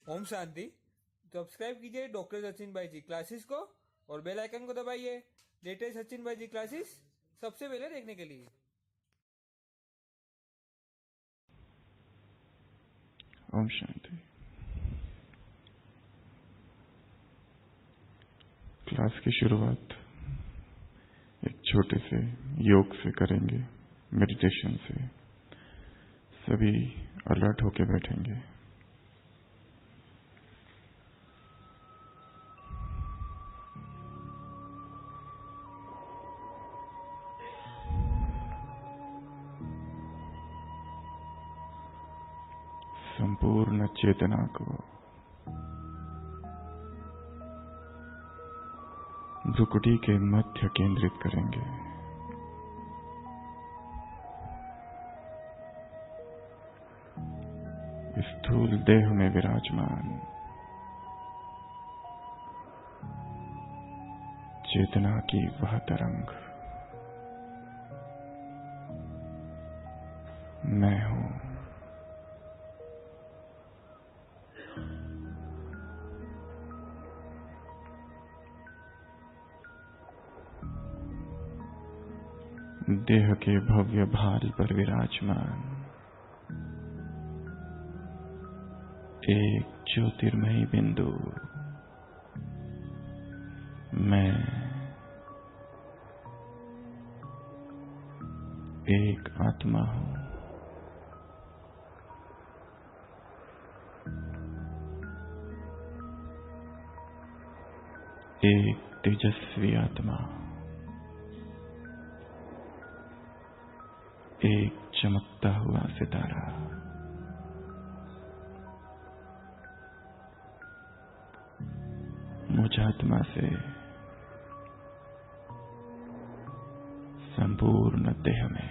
Om Shanti. Subscribe कीजिए doctor Sachin भाई जी classes को और बेल आइकन को दबाइए लेटेस्ट सचिन भाई जी क्लासेस सबसे पहले देखने के लिए। ओम शांति। क्लास की शुरुआत एक छोटे से योग से करेंगे, मेडिटेशन से। सभी अलर्ट होके बैठेंगे। संपूर्ण चेतना को भ्रुकुटी के मध्य केंद्रित करेंगे। स्थूल देह में विराजमान चेतना की वह तरंग मैं हूं। देह के भव्य भाल पर विराजमान एक ज्योतिर्मयी बिंदु मैं एक आत्मा हूं। एक तेजस्वी आत्मा, एक चमकता हुआ सितारा। मुझ आत्मा से संपूर्ण देह में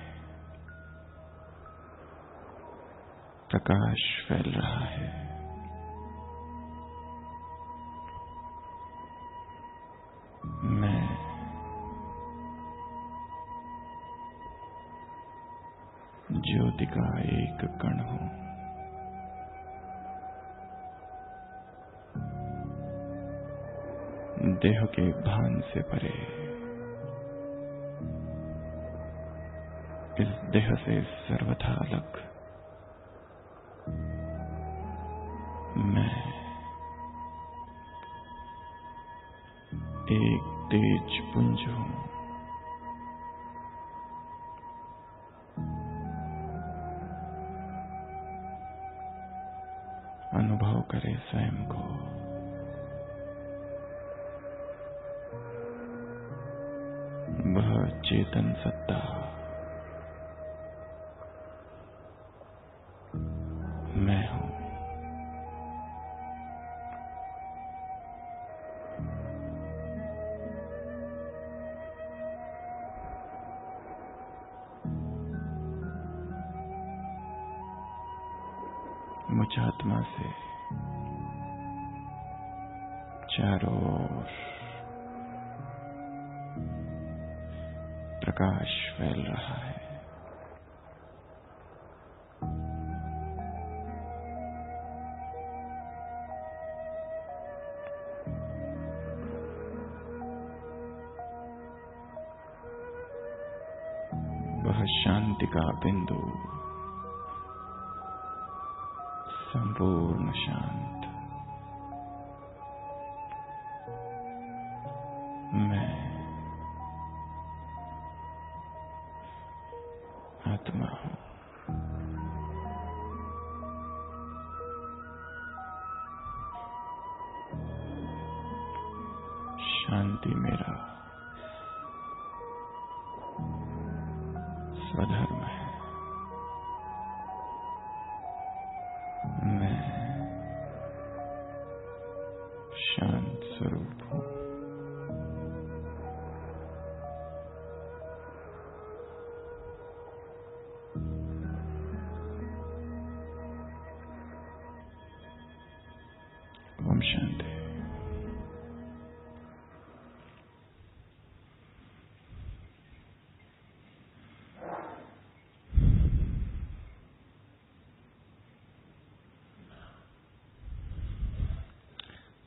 प्रकाश फैल रहा है। मैं ज्योति का एक कण हूं। देह के भान से परे, इस देह से सर्वथा अलग मैं एक तेज पुंज हूं। अनुभव करे स्वयं को। वह चेतन सत्ता मैं हूं। मुझ आत्मा से चारों ओर प्रकाश फैल रहा है। वह शांति का बिंदु संपूर्ण शांत मैं आत्मा हूं। शांति मेरा स्वधर्म है। मैं शांत स्वरूप हूं। ओम शांति।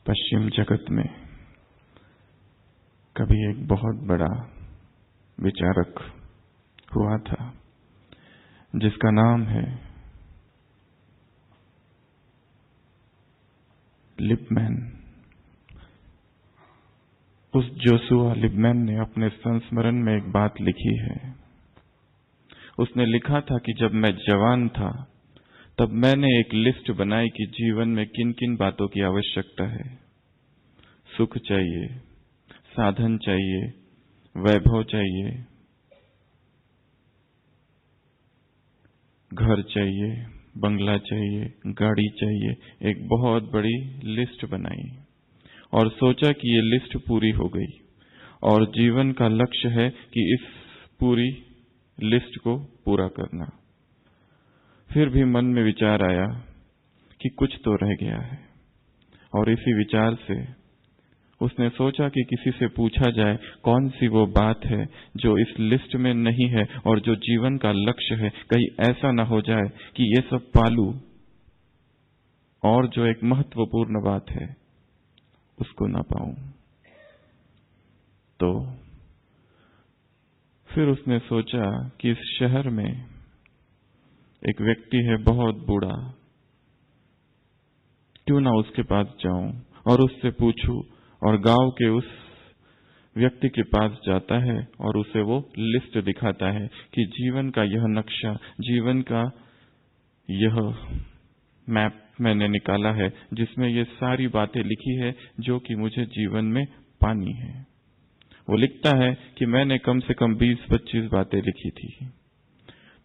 पश्चिम जगत में कभी एक बहुत बड़ा विचारक हुआ था जिसका नाम है लिपमैन। उस जोशुआ लिपमैन ने अपने संस्मरण में एक बात लिखी है। उसने लिखा था कि जब मैं जवान था तब मैंने एक लिस्ट बनाई कि जीवन में किन किन बातों की आवश्यकता है। सुख चाहिए, साधन चाहिए, वैभव चाहिए, घर चाहिए, बंगला चाहिए, गाड़ी चाहिए। एक बहुत बड़ी लिस्ट बनाई और सोचा कि ये लिस्ट पूरी हो गई और जीवन का लक्ष्य है कि इस पूरी लिस्ट को पूरा करना। फिर भी मन में विचार आया कि कुछ तो रह गया है और इसी विचार से उसने सोचा कि किसी से पूछा जाए कौन सी वो बात है जो इस लिस्ट में नहीं है और जो जीवन का लक्ष्य है। कहीं ऐसा ना हो जाए कि ये सब पालू और जो एक महत्वपूर्ण बात है उसको ना पाऊं। तो फिर उसने सोचा कि इस शहर में एक व्यक्ति है बहुत बूढ़ा, क्यों ना उसके पास जाऊं और उससे पूछूं। और गांव के उस व्यक्ति के पास जाता है और उसे वो लिस्ट दिखाता है कि जीवन का यह नक्शा, जीवन का यह मैप मैंने निकाला है जिसमें ये सारी बातें लिखी है जो कि मुझे जीवन में पानी है। वो लिखता है कि मैंने कम से कम 20-25 बातें लिखी थी।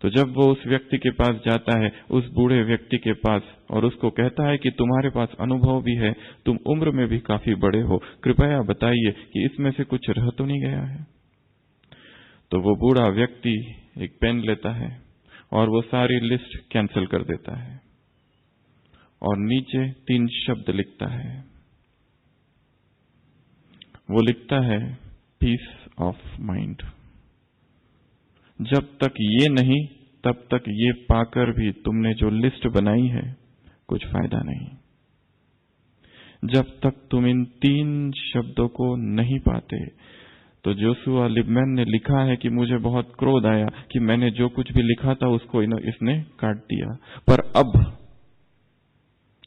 तो जब वो उस व्यक्ति के पास जाता है, उस बूढ़े व्यक्ति के पास, और उसको कहता है कि तुम्हारे पास अनुभव भी है, तुम उम्र में भी काफी बड़े हो, कृपया बताइए कि इसमें से कुछ रह तो नहीं गया है। तो वो बूढ़ा व्यक्ति एक पेन लेता है और वो सारी लिस्ट कैंसिल कर देता है और नीचे 3 शब्द लिखता है। वो लिखता है पीस ऑफ माइंड। जब तक ये नहीं तब तक ये पाकर भी तुमने जो लिस्ट बनाई है कुछ फायदा नहीं। जब तक तुम इन 3 शब्दों को नहीं पाते। तो जोशुआ लिपमैन ने लिखा है कि मुझे बहुत क्रोध आया कि मैंने जो कुछ भी लिखा था उसको इसने काट दिया। पर अब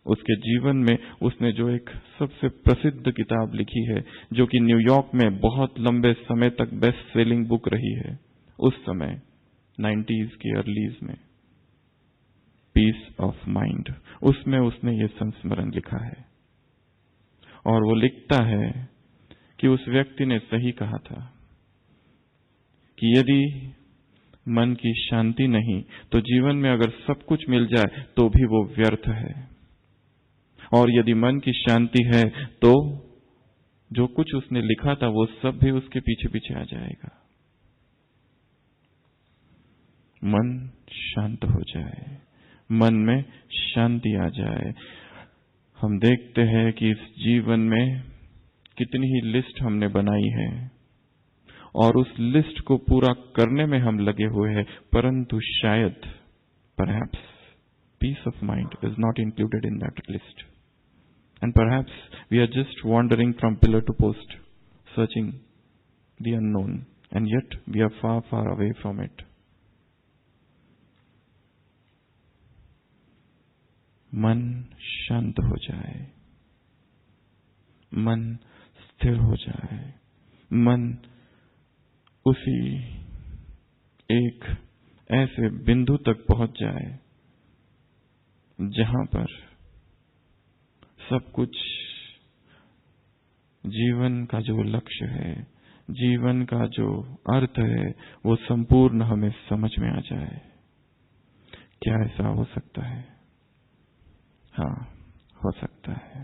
उसके जीवन में उसने जो एक सबसे प्रसिद्ध किताब लिखी है जो कि न्यूयॉर्क में बहुत लंबे समय तक बेस्ट सेलिंग बुक रही है उस समय 90s के अर्लीज में, पीस ऑफ माइंड, उसमें उसने ये संस्मरण लिखा है। और वो लिखता है कि उस व्यक्ति ने सही कहा था कि यदि मन की शांति नहीं तो जीवन में अगर सब कुछ मिल जाए तो भी वो व्यर्थ है, और यदि मन की शांति है तो जो कुछ उसने लिखा था वो सब भी उसके पीछे पीछे आ जाएगा। मन शांत हो जाए, मन में शांति आ जाए। हम देखते हैं कि इस जीवन में कितनी ही लिस्ट हमने बनाई है और उस लिस्ट को पूरा करने में हम लगे हुए हैं, परंतु शायद perhaps peace of mind is not included in that list, and perhaps we are just wandering from pillar to post searching the unknown, and yet we are far, far away from it. मन शांत हो जाए, मन स्थिर हो जाए, मन उसी एक ऐसे बिंदु तक पहुंच जाए जहां पर सब कुछ, जीवन का जो लक्ष्य है, जीवन का जो अर्थ है, वो संपूर्ण हमें समझ में आ जाए। क्या ऐसा हो सकता है? हाँ, हो सकता है।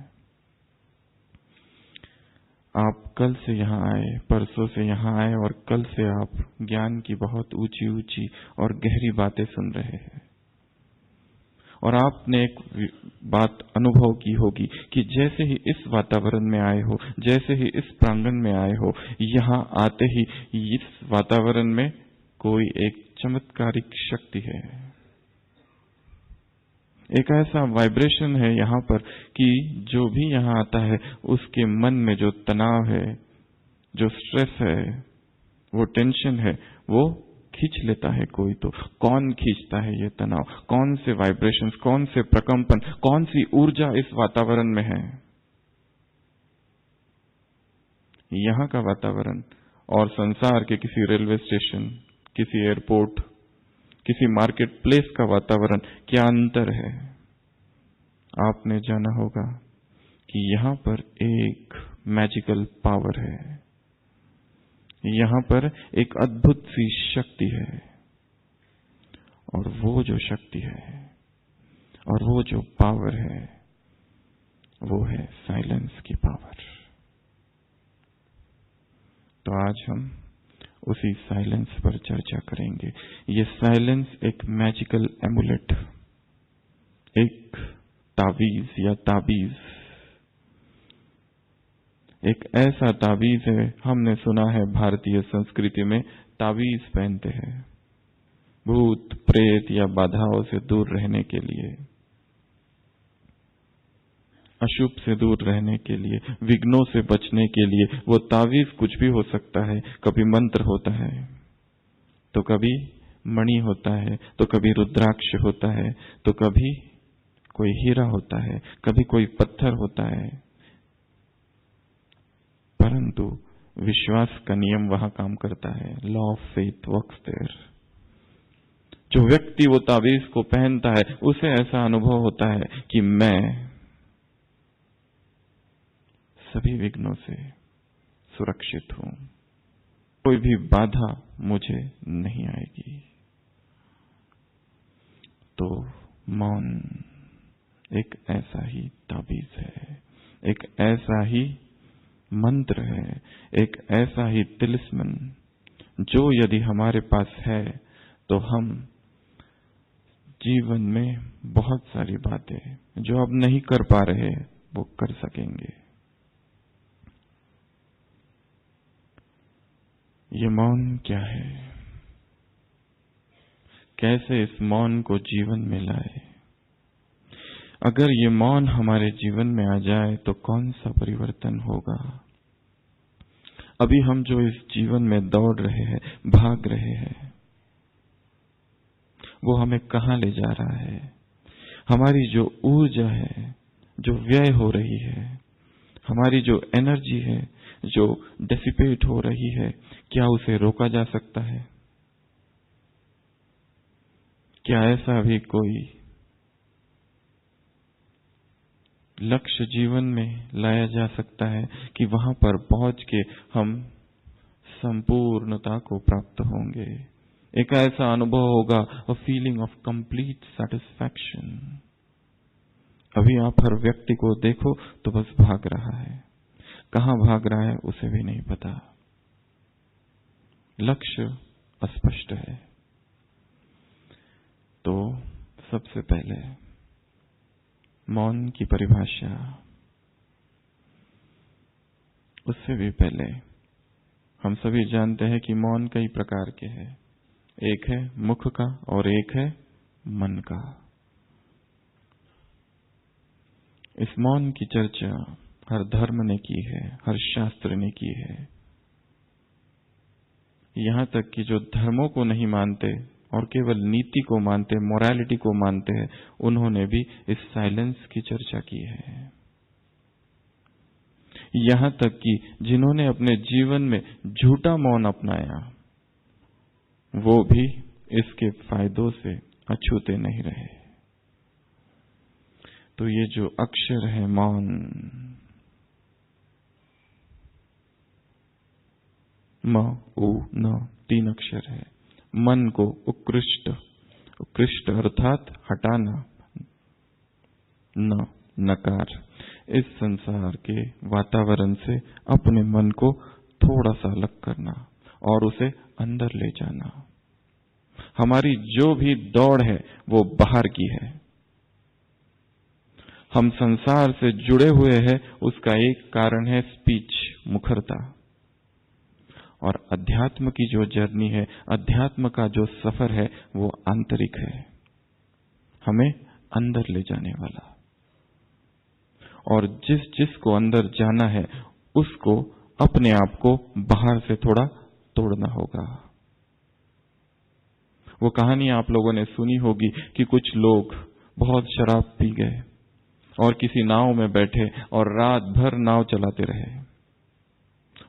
आप कल से यहाँ आए, परसों से यहाँ आए और कल से आप ज्ञान की बहुत ऊंची ऊंची और गहरी बातें सुन रहे हैं। और आपने एक बात अनुभव की होगी कि जैसे ही इस वातावरण में आए हो, जैसे ही इस प्रांगण में आए हो, यहाँ आते ही इस वातावरण में कोई एक चमत्कारिक शक्ति है। एक ऐसा वाइब्रेशन है यहाँ पर कि जो भी यहाँ आता है उसके मन में जो तनाव है, जो स्ट्रेस है, वो टेंशन है, वो खींच लेता है कोई। तो कौन खींचता है ये तनाव? कौन से वाइब्रेशंस, कौन से प्रकंपन, कौन सी ऊर्जा इस वातावरण में है? यहाँ का वातावरण और संसार के किसी रेलवे स्टेशन, किसी एयरपोर्ट, किसी मार्केट प्लेस का वातावरण क्या अंतर है? आपने जाना होगा कि यहाँ पर एक मैजिकल पावर है, यहाँ पर एक अद्भुत सी शक्ति है, और वो जो शक्ति है और वो जो पावर है वो है साइलेंस की पावर। तो आज हम उसी साइलेंस पर चर्चा करेंगे। ये साइलेंस एक मैजिकल एमुलेट, एक तावीज या ताबीज, एक ऐसा ताबीज है। हमने सुना है भारतीय संस्कृति में ताबीज पहनते हैं भूत प्रेत या बाधाओं से दूर रहने के लिए, अशुभ से दूर रहने के लिए, विघ्नों से बचने के लिए। वो तावीज कुछ भी हो सकता है। कभी मंत्र होता है, तो कभी मणि होता है, तो कभी रुद्राक्ष होता है, तो कभी कोई हीरा होता है, कभी कोई पत्थर होता है। परंतु विश्वास का नियम वहां काम करता है। Law of faith works there. जो व्यक्ति वो ताबीज को पहनता है उसे ऐसा अनुभव होता है कि मैं सभी विघ्नों से सुरक्षित हूं, कोई भी बाधा मुझे नहीं आएगी। तो मौन एक ऐसा ही ताबीज है, एक ऐसा ही मंत्र है, एक ऐसा ही तिलिस्मन जो यदि हमारे पास है तो हम जीवन में बहुत सारी बातें जो अब नहीं कर पा रहे वो कर सकेंगे। ये मौन क्या है? कैसे इस मौन को जीवन में लाए? अगर ये मौन हमारे जीवन में आ जाए तो कौन सा परिवर्तन होगा? अभी हम जो इस जीवन में दौड़ रहे हैं, भाग रहे हैं, वो हमें कहां ले जा रहा है? हमारी जो ऊर्जा है जो व्यय हो रही है, हमारी जो एनर्जी है जो डेसिपेट हो रही है, क्या उसे रोका जा सकता है? क्या ऐसा भी कोई लक्ष्य जीवन में लाया जा सकता है कि वहां पर पहुंच के हम संपूर्णता को प्राप्त होंगे? एक ऐसा अनुभव होगा, a feeling of complete satisfaction. अभी आप हर व्यक्ति को देखो तो बस भाग रहा है, कहां भाग रहा है उसे भी नहीं पता। लक्ष्य अस्पष्ट है। तो सबसे पहले मौन की परिभाषा, उससे भी पहले हम सभी जानते हैं कि मौन कई प्रकार के हैं। एक है मुख का और एक है मन का। इस मौन की चर्चा हर धर्म ने की है, हर शास्त्र ने की है। यहां तक कि जो धर्मों को नहीं मानते और केवल नीति को मानते, मोरालिटी को मानते हैं, उन्होंने भी इस साइलेंस की चर्चा की है। यहां तक कि जिन्होंने अपने जीवन में झूठा मौन अपनाया, वो भी इसके फायदों से अछूते नहीं रहे। तो ये जो अक्षर है मौन, म उ न, 3 अक्षर है। मन को उत्कृष्ट, उत्कृष्ट अर्थात हटाना, न नकार, इस संसार के वातावरण से अपने मन को थोड़ा सा अलग करना और उसे अंदर ले जाना। हमारी जो भी दौड़ है वो बाहर की है। हम संसार से जुड़े हुए हैं, उसका एक कारण है स्पीच, मुखरता। और अध्यात्म की जो जर्नी है, अध्यात्म का जो सफर है, वो आंतरिक है। हमें अंदर ले जाने वाला। और जिस जिस को अंदर जाना है उसको अपने आप को बाहर से थोड़ा तोड़ना होगा। वो कहानी आप लोगों ने सुनी होगी कि कुछ लोग बहुत शराब पी गए और किसी नाव में बैठे और रात भर नाव चलाते रहे।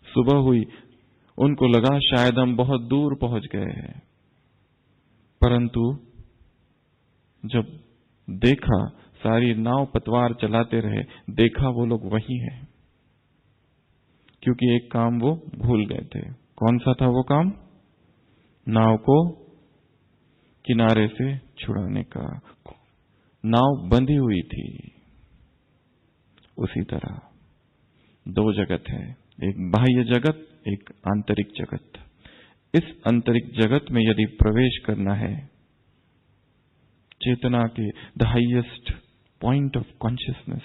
सुबह हुई, उनको लगा शायद हम बहुत दूर पहुंच गए हैं, परंतु जब देखा सारी नाव पतवार चलाते रहे, देखा वो लोग वही हैं, क्योंकि एक काम वो भूल गए थे। कौन सा था वो काम? नाव को किनारे से छुड़ाने का। नाव बंधी हुई थी। उसी तरह दो जगत है, एक बाह्य जगत, एक आंतरिक जगत। इस आंतरिक जगत में यदि प्रवेश करना है, चेतना के the highest point of consciousness,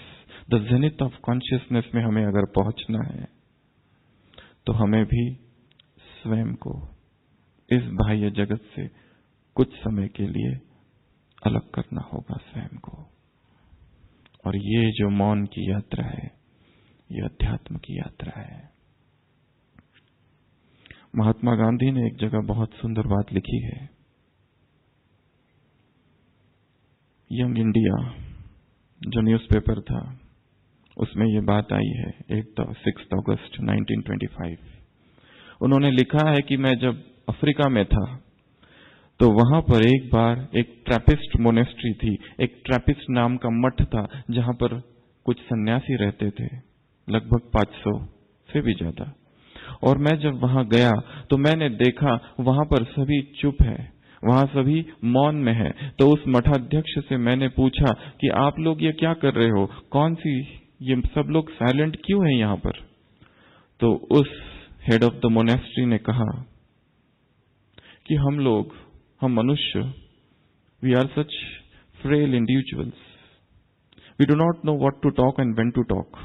the zenith of consciousness में हमें अगर पहुंचना है, तो हमें भी स्वयं को इस बाह्य जगत से कुछ समय के लिए अलग करना होगा स्वयं को। और ये जो मौन की यात्रा है, ये अध्यात्म की यात्रा है। महात्मा गांधी ने एक जगह बहुत सुंदर बात लिखी है। यंग इंडिया जो न्यूज़पेपर था, उसमें ये बात आई है 6 अगस्त 1925। उन्होंने लिखा है कि मैं जब अफ्रीका में था तो वहां पर एक बार एक ट्रैपिस्ट मोनेस्ट्री थी, एक ट्रैपिस्ट नाम का मठ था, जहां पर कुछ सन्यासी रहते थे, लगभग 500 से भी ज्यादा। और मैं जब वहां गया तो मैंने देखा वहां पर सभी चुप है, वहां सभी मौन में है। तो उस मठाध्यक्ष से मैंने पूछा कि आप लोग ये क्या कर रहे हो, कौन सी, ये सब लोग साइलेंट क्यों हैं यहां पर? तो उस हेड ऑफ द मोनेस्ट्री ने कहा कि हम मनुष्य, we are such frail individuals, we do not know what to talk and when to talk.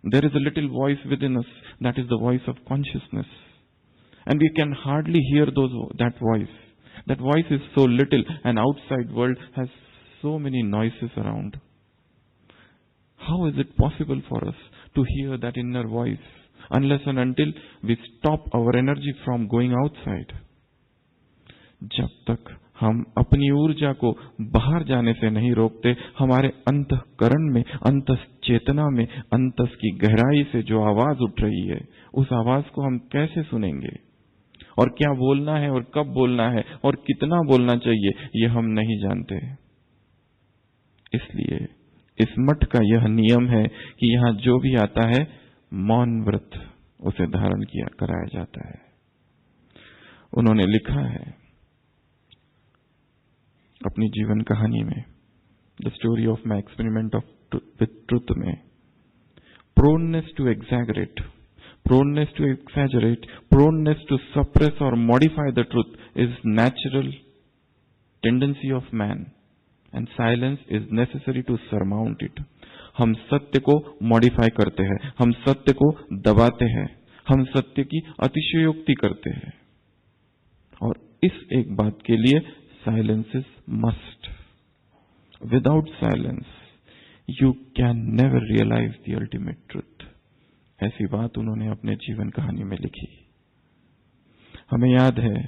There is a little voice within us, that is the voice of consciousness, and we can hardly hear that voice. That voice is so little, and outside world has so many noises around. How is it possible for us to hear that inner voice unless and until we stop our energy from going outside? जब तक हम अपनी ऊर्जा को बाहर जाने से नहीं रोकते, हमारे अंतःकरण में, अंतस चेतना में, अंतस की गहराई से जो आवाज उठ रही है, उस आवाज को हम कैसे सुनेंगे? और क्या बोलना है और कब बोलना है और कितना बोलना चाहिए, ये हम नहीं जानते। इसलिए इस मठ का यह नियम है कि यहां जो भी आता है, मौन व्रत उसे धारण कराया जाता है। उन्होंने लिखा है अपनी जीवन कहानी में, the story of my experiment with truth में, proneness to exaggerate, proneness to suppress और modify the truth is natural tendency of man and silence is necessary to surmount it. हम सत्य को मॉडिफाई करते हैं, हम सत्य को दबाते हैं, हम सत्य की अतिशयोक्ति करते हैं। और इस एक बात के लिए silence is must. Without silence, you can never realize the ultimate truth. ऐसी बात उन्होंने अपने जीवन कहानी में लिखी। हमें याद है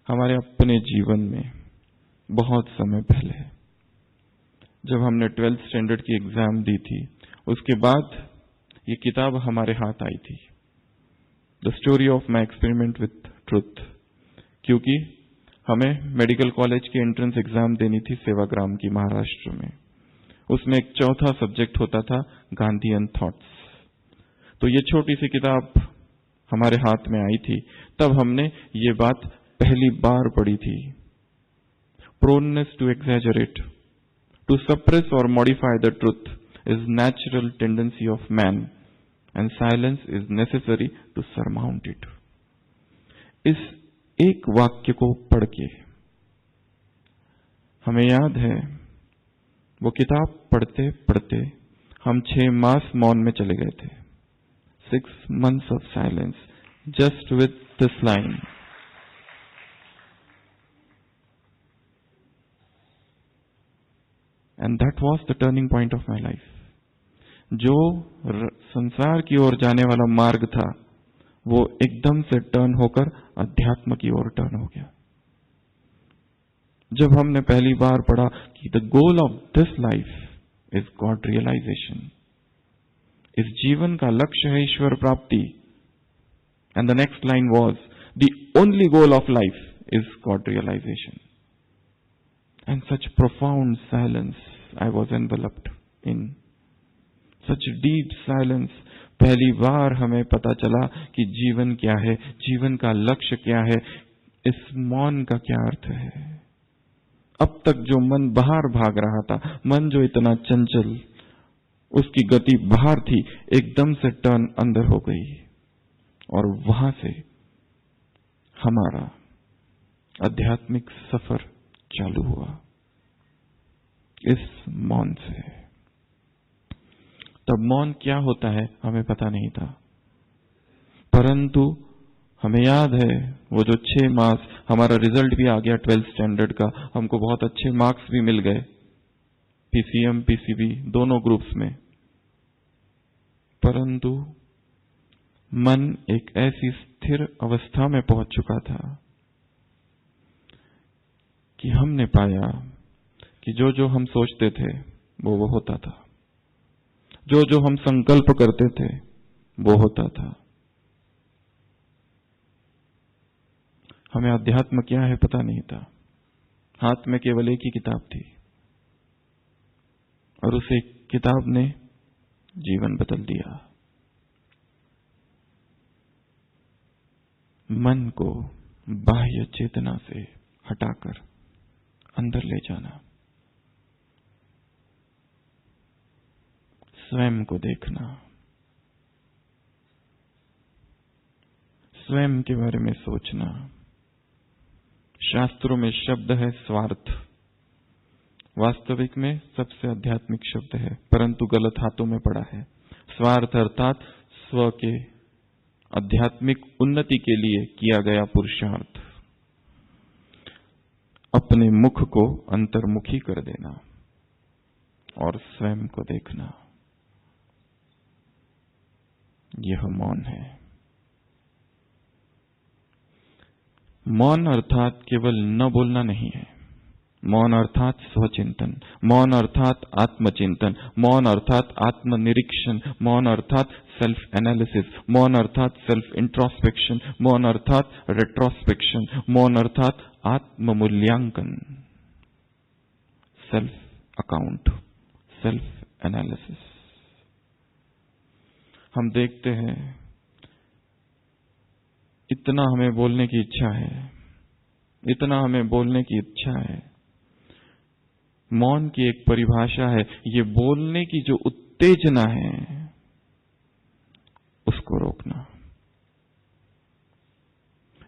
हमारे अपने जीवन में बहुत समय पहले जब हमने 12th स्टैंडर्ड की एग्जाम दी थी, उसके बाद ये किताब हमारे हाथ आई थी, the story of my experiment with truth. क्योंकि हमें मेडिकल कॉलेज की एंट्रेंस एग्जाम देनी थी सेवाग्राम की, महाराष्ट्र में। उसमें एक चौथा सब्जेक्ट होता था गांधीयन थॉट्स। तो ये छोटी सी किताब हमारे हाथ में आई थी, तब हमने ये बात पहली बार पढ़ी थी। Proneness to exaggerate, to suppress और modify the truth is natural tendency of man and silence is necessary to surmount it. इस एक वाक्य को पढ़ के हमें याद है, वो किताब पढ़ते पढ़ते हम 6 मास मौन में चले गए थे। 6 months of silence just with this line. And that was the turning point of my life. जो संसार की ओर जाने वाला मार्ग था वो एकदम से टर्न होकर अध्यात्म की ओर टर्न हो गया। जब हमने पहली बार पढ़ा कि the goal of this life is God realisation, इस जीवन का लक्ष्य है ईश्वर प्राप्ति, and the next line was the only goal of life is God realisation, and such profound silence I was enveloped in, such deep silence. पहली बार हमें पता चला कि जीवन क्या है, जीवन का लक्ष्य क्या है, इस मौन का क्या अर्थ है। अब तक जो मन बाहर भाग रहा था, मन जो इतना चंचल, उसकी गति बाहर थी, एकदम से टर्न अंदर हो गई और वहां से हमारा आध्यात्मिक सफर चालू हुआ इस मौन से। तब मौन क्या होता है हमें पता नहीं था, परंतु हमें याद है वो जो 6 मास, हमारा रिजल्ट भी आ गया 12th स्टैंडर्ड का, हमको बहुत अच्छे मार्क्स भी मिल गए पीसीएम पीसीबी दोनों ग्रुप्स में, परंतु मन एक ऐसी स्थिर अवस्था में पहुंच चुका था कि हमने पाया कि जो जो हम सोचते थे वो होता था, जो जो हम संकल्प करते थे वो होता था। हमें अध्यात्म क्या है पता नहीं था, हाथ में केवल एक ही किताब थी और उस एक किताब ने जीवन बदल दिया। मन को बाह्य चेतना से हटाकर अंदर ले जाना, स्वयं को देखना, स्वयं के बारे में सोचना। शास्त्रों में शब्द है स्वार्थ, वास्तविक में सबसे आध्यात्मिक शब्द है, परंतु गलत हाथों में पड़ा है। स्वार्थ अर्थात स्व के आध्यात्मिक उन्नति के लिए किया गया पुरुषार्थ, अपने मुख को अंतर्मुखी कर देना और स्वयं को देखना, यह मौन है। मौन अर्थात केवल न बोलना नहीं है, मौन अर्थात स्वचिंतन, मौन अर्थात आत्मचिंतन, मौन अर्थात आत्मनिरीक्षण, मौन अर्थात सेल्फ एनालिसिस, मौन अर्थात सेल्फ इंट्रोस्पेक्शन, मौन अर्थात रेट्रोस्पेक्शन, मौन अर्थात आत्ममूल्यांकन, सेल्फ अकाउंट, सेल्फ एनालिसिस। हम देखते हैं इतना हमें बोलने की इच्छा है, इतना हमें बोलने की इच्छा है। मौन की एक परिभाषा है, ये बोलने की जो उत्तेजना है उसको रोकना,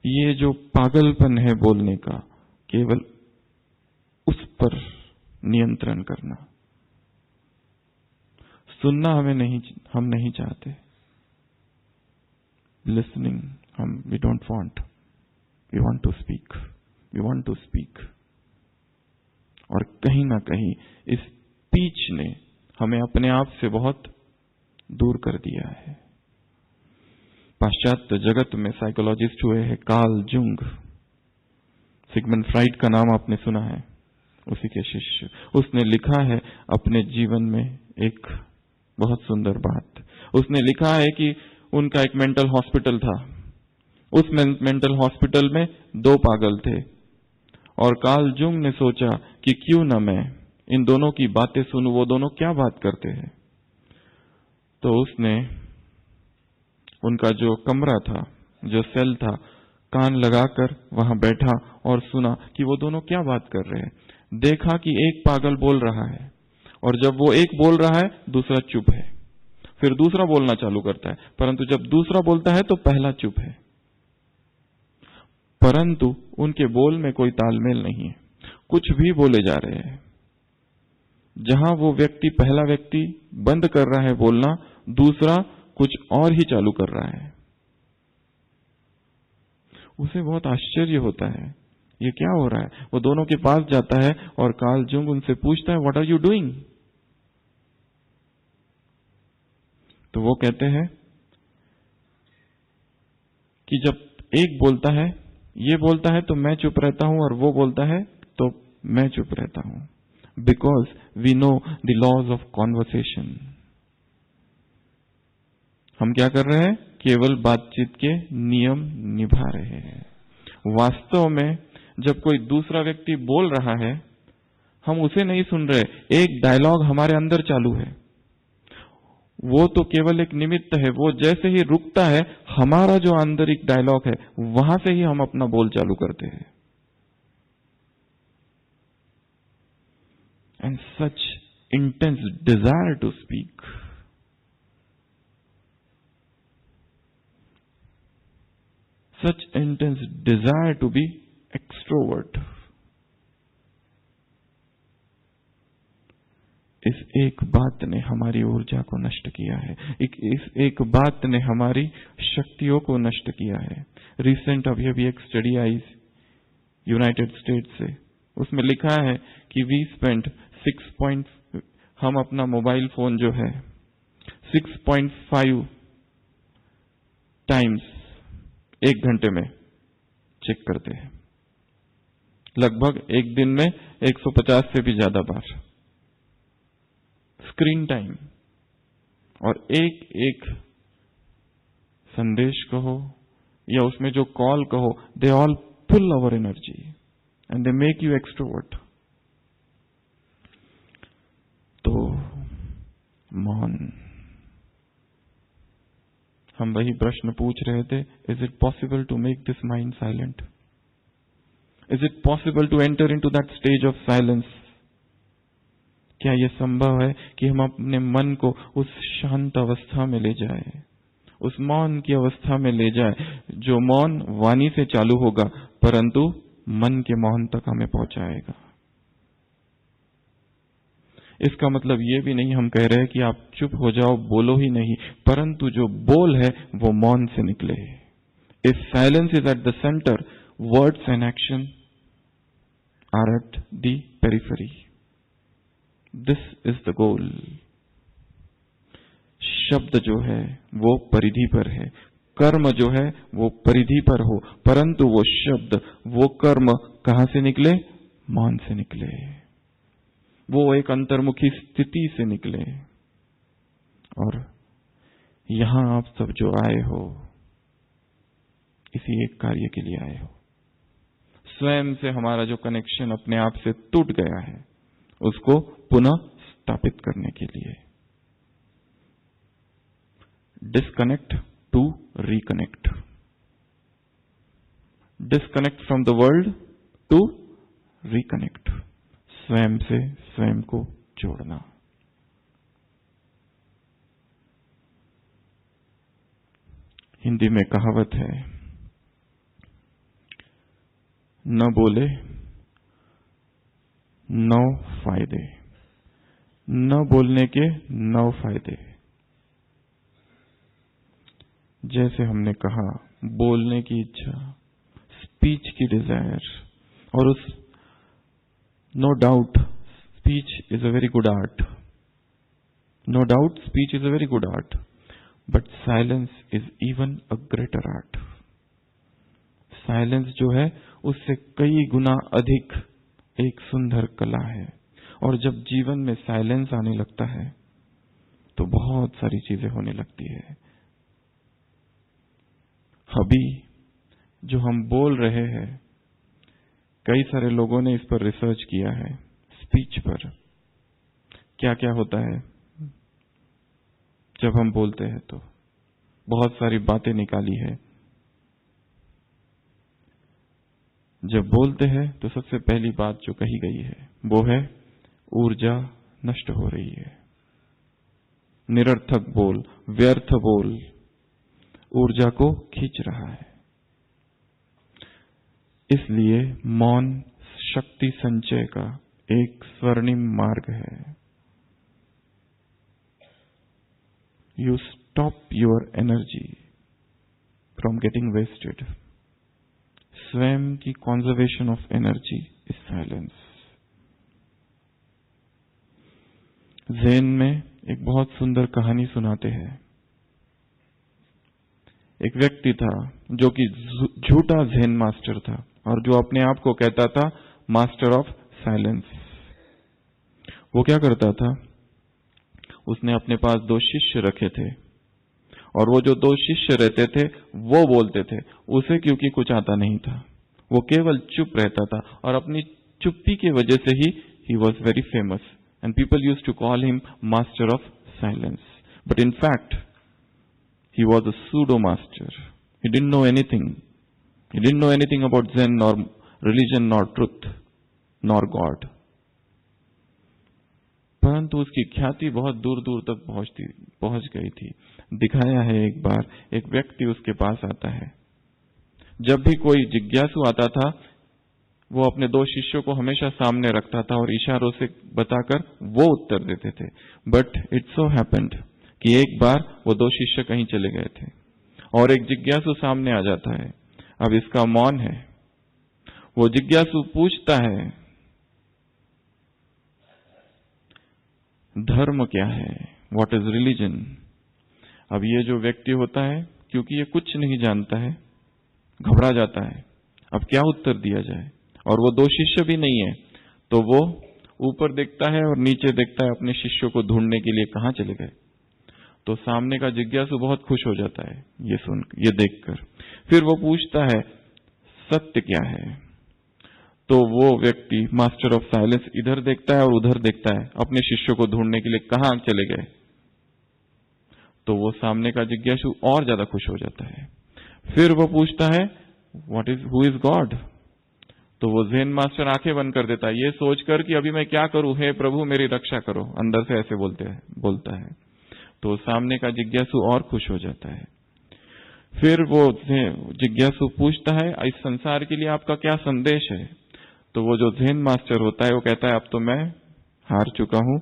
ये जो पागलपन है बोलने का, केवल उस पर नियंत्रण करना। सुनना हम नहीं चाहते, listening we don't want, we want to speak, we want to speak। और कहीं ना कहीं इस स्पीच ने हमें अपने आप से बहुत दूर कर दिया है। पाश्चात्य जगत में साइकोलॉजिस्ट हुए हैं कार्ल जुंग, सिगमंड फ्राइड का नाम आपने सुना है, उसी के शिष्य। उसने लिखा है अपने जीवन में एक बहुत सुंदर बात। उसने लिखा है कि उनका एक मेंटल हॉस्पिटल था, उस मेंटल हॉस्पिटल में 2 पागल थे और कार्ल जुंग ने सोचा कि क्यों न मैं इन दोनों की बातें सुनूं, वो दोनों क्या बात करते हैं। तो उसने उनका जो कमरा था, जो सेल था, कान लगाकर वहां बैठा और सुना कि वो दोनों क्या बात कर रहे हैं। देखा कि एक पागल बोल रहा है और जब वो एक बोल रहा है दूसरा चुप है, फिर दूसरा बोलना चालू करता है, परंतु जब दूसरा बोलता है तो पहला चुप है। परंतु उनके बोल में कोई तालमेल नहीं है, कुछ भी बोले जा रहे हैं। जहां वो व्यक्ति, पहला व्यक्ति बंद कर रहा है बोलना, दूसरा कुछ और ही चालू कर रहा है। उसे बहुत आश्चर्य होता है, ये क्या हो रहा है? वो दोनों के पास जाता है और कार्ल जुंग उनसे पूछता है, व्हाट आर यू डूइंग? तो वो कहते हैं कि जब एक बोलता है, ये बोलता है तो मैं चुप रहता हूं, और वो बोलता है तो मैं चुप रहता हूं, because we know the laws of conversation. हम क्या कर रहे हैं? केवल बातचीत के नियम निभा रहे हैं। वास्तव में जब कोई दूसरा व्यक्ति बोल रहा है, हम उसे नहीं सुन रहे, एक डायलॉग हमारे अंदर चालू है। वो तो केवल एक निमित्त है। वो जैसे ही रुकता है, हमारा जो आंतरिक डायलॉग है, वहां से ही हम अपना बोल चालू करते हैं। And such intense desire to speak, such intense desire to be extrovert, इस एक बात ने हमारी ऊर्जा को नष्ट किया है। इस एक बात ने हमारी शक्तियों को नष्ट किया है। रिसेंट अभी एक स्टडी आई यूनाइटेड स्टेट्स से, उसमें लिखा है कि वी स्पेंड हम अपना मोबाइल फोन जो है 6.5 टाइम्स एक घंटे में चेक करते हैं, लगभग एक दिन में 150 से भी ज्यादा बार स्क्रीन टाइम। और एक एक संदेश कहो या उसमें जो कॉल कहो, they all pull our energy and they make you extrovert. तो मौन, हम वही प्रश्न पूछ रहे थे, is it possible to make this mind silent? Is it possible to enter into that stage of silence? क्या यह संभव है कि हम अपने मन को उस शांत अवस्था में ले जाए, उस मौन की अवस्था में ले जाए, जो मौन वाणी से चालू होगा परंतु मन के मौन तक हमें पहुंचाएगा? इसका मतलब ये भी नहीं हम कह रहे हैं कि आप चुप हो जाओ, बोलो ही नहीं, परंतु जो बोल है वो मौन से निकले। If silence is at the centre, words and action are at the periphery. This is the goal. शब्द जो है वो परिधि पर है, कर्म जो है वो परिधि पर हो, परंतु वो शब्द, वो कर्म कहां से निकले? मौन से निकले। वो एक अंतर्मुखी स्थिति से निकले। और यहां आप सब जो आए हो, इसी एक कार्य के लिए आए हो। स्वयं से हमारा जो कनेक्शन अपने आप से टूट गया है, उसको पुनः स्थापित करने के लिए। Disconnect to reconnect, disconnect from the world to reconnect, स्वयं से स्वयं को जोड़ना। हिंदी में कहावत है, न बोले 9 फायदे, न बोलने के 9 फायदे। जैसे हमने कहा, बोलने की इच्छा, स्पीच की डिजायर, और उस no doubt speech is a very good art, no doubt speech is a very good art, but silence is even a greater art. Silence जो है उससे कई गुना अधिक एक सुंदर कला है। और जब जीवन में साइलेंस आने लगता है तो बहुत सारी चीजें होने लगती है। अभी जो हम बोल रहे हैं, कई सारे लोगों ने इस पर रिसर्च किया है, स्पीच पर क्या क्या होता है जब हम बोलते हैं। तो बहुत सारी बातें निकाली है। जब बोलते हैं तो सबसे पहली बात जो कही गई है वो है, ऊर्जा नष्ट हो रही है। निरर्थक बोल, व्यर्थ बोल ऊर्जा को खींच रहा है। इसलिए मौन शक्ति संचय का एक स्वर्णिम मार्ग है। You stop your energy from getting wasted. स्वयं की conservation of energy is silence. Zen में एक बहुत सुंदर कहानी सुनाते हैं। एक व्यक्ति था जो कि झूठा ज़ेन मास्टर था और जो अपने आप को कहता था मास्टर ऑफ साइलेंस। वो क्या करता था, उसने अपने पास 2 शिष्य रखे थे और वो जो 2 शिष्य रहते थे वो बोलते थे, उसे क्योंकि कुछ आता नहीं था, वो केवल चुप रहता था और अपनी चुप्पी की वजह से ही was very famous and people used to call him master of silence. But in fact he was a pseudo master. He didn't know anything. He didn't know anything about Zen nor religion nor truth nor God. परंतु उसकी ख्याति बहुत दूर दूर तक पहुंच गई थी। दिखाया है एक बार एक व्यक्ति उसके पास आता है। जब भी कोई जिज्ञासु आता था वो अपने 2 शिष्यों को हमेशा सामने रखता था और इशारों से बताकर वो उत्तर देते थे। बट इट सो हैपेंड कि एक बार वो 2 शिष्य कहीं चले गए थे और एक जिज्ञासु सामने आ जाता है। अब इसका मौन है। वो जिज्ञासु पूछता है, धर्म क्या है? What is religion? अब ये जो व्यक्ति होता है, क्योंकि ये कुछ नहीं जानता है, घबरा जाता है। अब क्या उत्तर दिया जाए? और वो 2 शिष्य भी नहीं है, तो वो ऊपर देखता है और नीचे देखता है अपने शिष्यों को ढूंढने के लिए कहां चले गए। तो सामने का जिज्ञासु बहुत खुश हो जाता है ये देखकर। फिर वो पूछता है, सत्य क्या है? तो वो व्यक्ति मास्टर ऑफ साइलेंस इधर देखता है और उधर देखता है अपने शिष्यों को ढूंढने के लिए कहां चले गए। तो वो सामने का जिज्ञासु और ज्यादा खुश हो जाता है। फिर वो पूछता है, हु इज गॉड? तो वो ज़ेन मास्टर आंखें बंद कर देता है ये सोचकर कि अभी मैं क्या करूं, हे प्रभु मेरी रक्षा करो, अंदर से ऐसे बोलता है। तो सामने का जिज्ञासु और खुश हो जाता है। फिर वो जिज्ञासु पूछता है, इस संसार के लिए आपका क्या संदेश है? तो वो जो ज़ेन मास्टर होता है वो कहता है, अब तो मैं हार चुका हूं।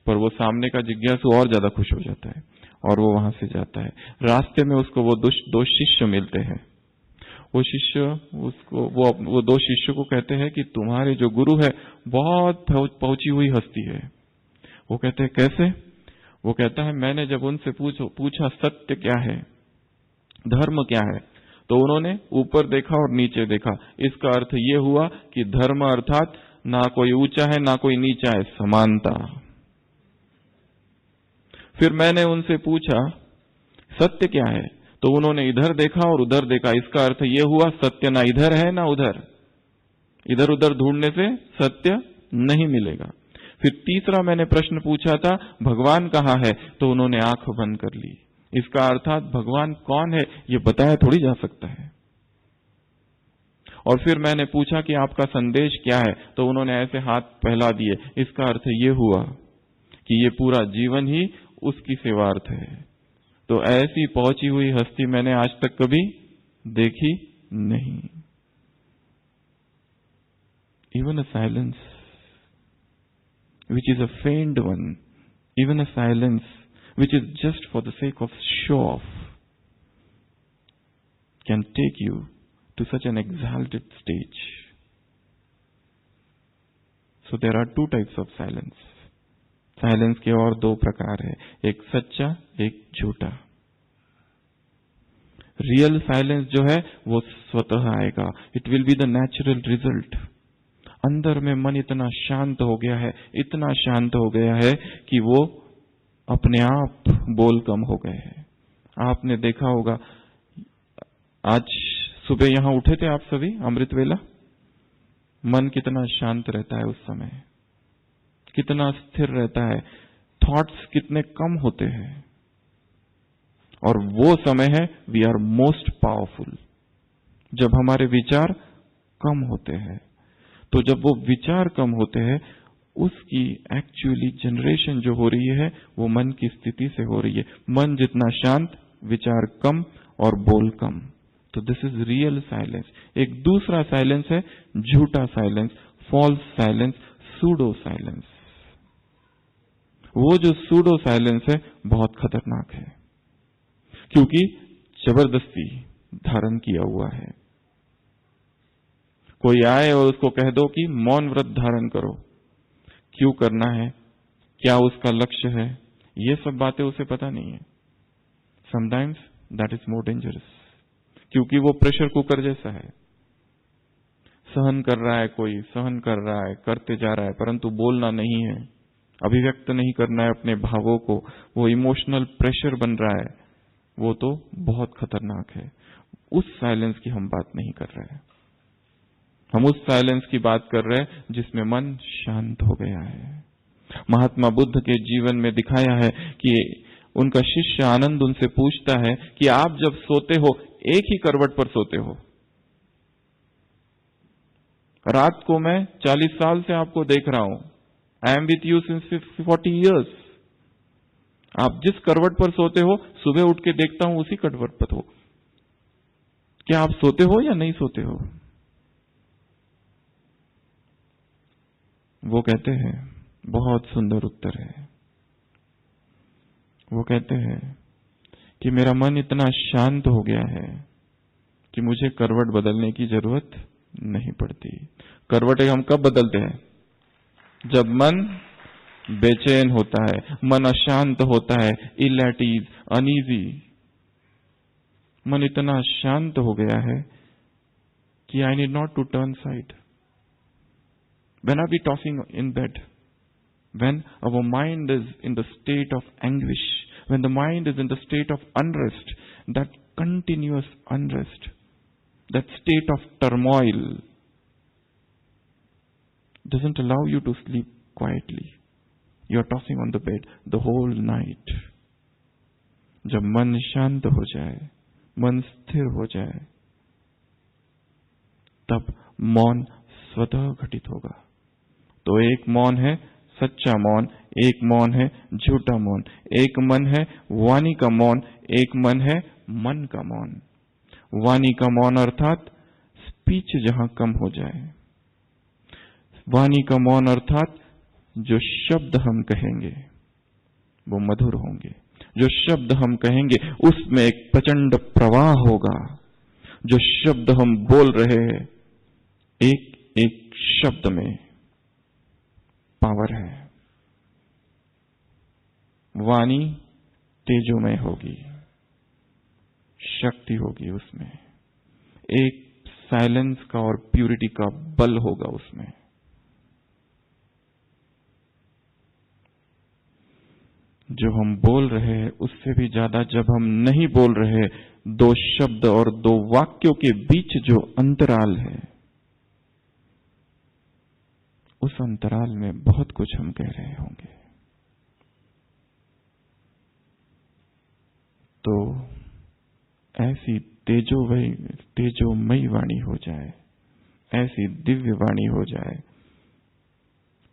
पर वो सामने का जिज्ञासु और ज्यादा खुश हो जाता है और वो वहां से जाता है। रास्ते में उसको वो 2 शिष्य मिलते हैं। वो शिष्य उसको वो 2 शिष्यों को कहते हैं कि तुम्हारे जो गुरु है बहुत पहुंची हुई हस्ती है। वो कहते हैं कैसे? वो कहता है, मैंने जब उनसे पूछा सत्य क्या है, धर्म क्या है, तो उन्होंने ऊपर देखा और नीचे देखा। इसका अर्थ ये हुआ कि धर्म अर्थात ना कोई ऊंचा है ना कोई नीचा है, समानता। फिर मैंने उनसे पूछा सत्य क्या है, तो उन्होंने इधर देखा और उधर देखा। इसका अर्थ ये हुआ सत्य ना इधर है ना उधर, इधर उधर ढूंढने से सत्य नहीं मिलेगा। फिर तीसरा मैंने प्रश्न पूछा था, भगवान कहाँ है? तो उन्होंने आंख बंद कर ली। इसका अर्थात भगवान कौन है ये बताया थोड़ी जा सकता है। और फिर मैंने पूछा कि आपका संदेश क्या है, तो उन्होंने ऐसे हाथ फैला दिए। इसका अर्थ ये हुआ कि ये पूरा जीवन ही उसकी सेवार्थ है। तो ऐसी पहुंची हुई हस्ती मैंने आज तक कभी देखी नहीं। Even a silence which is a feigned one, even a silence which is just for the sake of show off, can take you to such an exalted stage. So there are 2 types of silence. Silence के और 2 प्रकार है, एक सच्चा एक झूठा। Real silence जो है वो स्वतः आएगा, it will be the natural result. अंदर में मन इतना शांत हो गया है, इतना शांत हो गया है कि वो अपने आप बोल कम हो गए हैं। आपने देखा होगा, आज सुबह यहां उठे थे आप सभी अमृत वेला, मन कितना शांत रहता है उस समय, कितना स्थिर रहता है, थॉट्स कितने कम होते हैं। और वो समय है वी आर मोस्ट पावरफुल, जब हमारे विचार कम होते हैं। तो जब वो विचार कम होते हैं, उसकी एक्चुअली जनरेशन जो हो रही है वो मन की स्थिति से हो रही है। मन जितना शांत, विचार कम और बोल कम। तो दिस इज रियल साइलेंस। एक दूसरा साइलेंस है झूठा silence, false silence, pseudo silence. वो जो सूडो साइलेंस है बहुत खतरनाक है, क्योंकि जबरदस्ती धारण किया हुआ है। कोई आए और उसको कह दो कि मौन व्रत धारण करो, क्यों करना है, क्या उसका लक्ष्य है, ये सब बातें उसे पता नहीं है। Sometimes that is more dangerous, क्योंकि वो प्रेशर कुकर जैसा है। सहन कर रहा है, कोई सहन कर रहा है, करते जा रहा है, परंतु बोलना नहीं है, अभिव्यक्त नहीं करना है अपने भावों को, वो इमोशनल प्रेशर बन रहा है, वो तो बहुत खतरनाक है। उस साइलेंस की हम बात नहीं कर रहे हैं, हम उस साइलेंस की बात कर रहे हैं जिसमें मन शांत हो गया है। महात्मा बुद्ध के जीवन में दिखाया है कि उनका शिष्य आनंद उनसे पूछता है कि आप जब सोते हो एक ही करवट पर सोते हो। रात को मैं 40 साल से आपको देख रहा हूं, I am with you since 40 years. आप जिस करवट पर सोते हो, सुबह उठ के देखता हूं उसी करवट पर हो। क्या आप सोते हो या नहीं सोते हो? वो कहते हैं, बहुत सुंदर उत्तर है, वो कहते हैं कि मेरा मन इतना शांत हो गया है कि मुझे करवट बदलने की जरूरत नहीं पड़ती। करवटें हम कब बदलते हैं? जब मन बेचैन होता है, मन अशांत होता है, इल एट ईज, अनईजी। मन इतना शांत हो गया है कि I need not to turn side. When are we tossing in bed? When our mind is in the state of anguish, when the mind is in the state of unrest, that continuous unrest, that state of turmoil doesn't allow you to sleep quietly. You are tossing on the bed the whole night. जब मन शांत हो जाए, मन स्थिर हो जाए, तब मौन स्वतः घटित होगा। तो एक मौन है सच्चा मौन, एक मौन है झूठा मौन, एक मन है वाणी का मौन, एक मन है मन का मौन। वाणी का मौन अर्थात स्पीच जहां कम हो जाए, वाणी का मौन अर्थात जो शब्द हम कहेंगे वो मधुर होंगे, जो शब्द हम कहेंगे उसमें एक प्रचंड प्रवाह होगा। जो शब्द हम बोल रहे हैं, एक एक शब्द में पावर है। वाणी तेजोमय होगी, शक्ति होगी उसमें, एक साइलेंस का और प्यूरिटी का बल होगा उसमें। जो हम बोल रहे हैं उससे भी ज्यादा जब हम नहीं बोल रहे, दो शब्द और दो वाक्यों के बीच जो अंतराल है, उस अंतराल में बहुत कुछ हम कह रहे होंगे। तो ऐसी तेजोमयी वाणी हो जाए, ऐसी दिव्य वाणी हो जाए,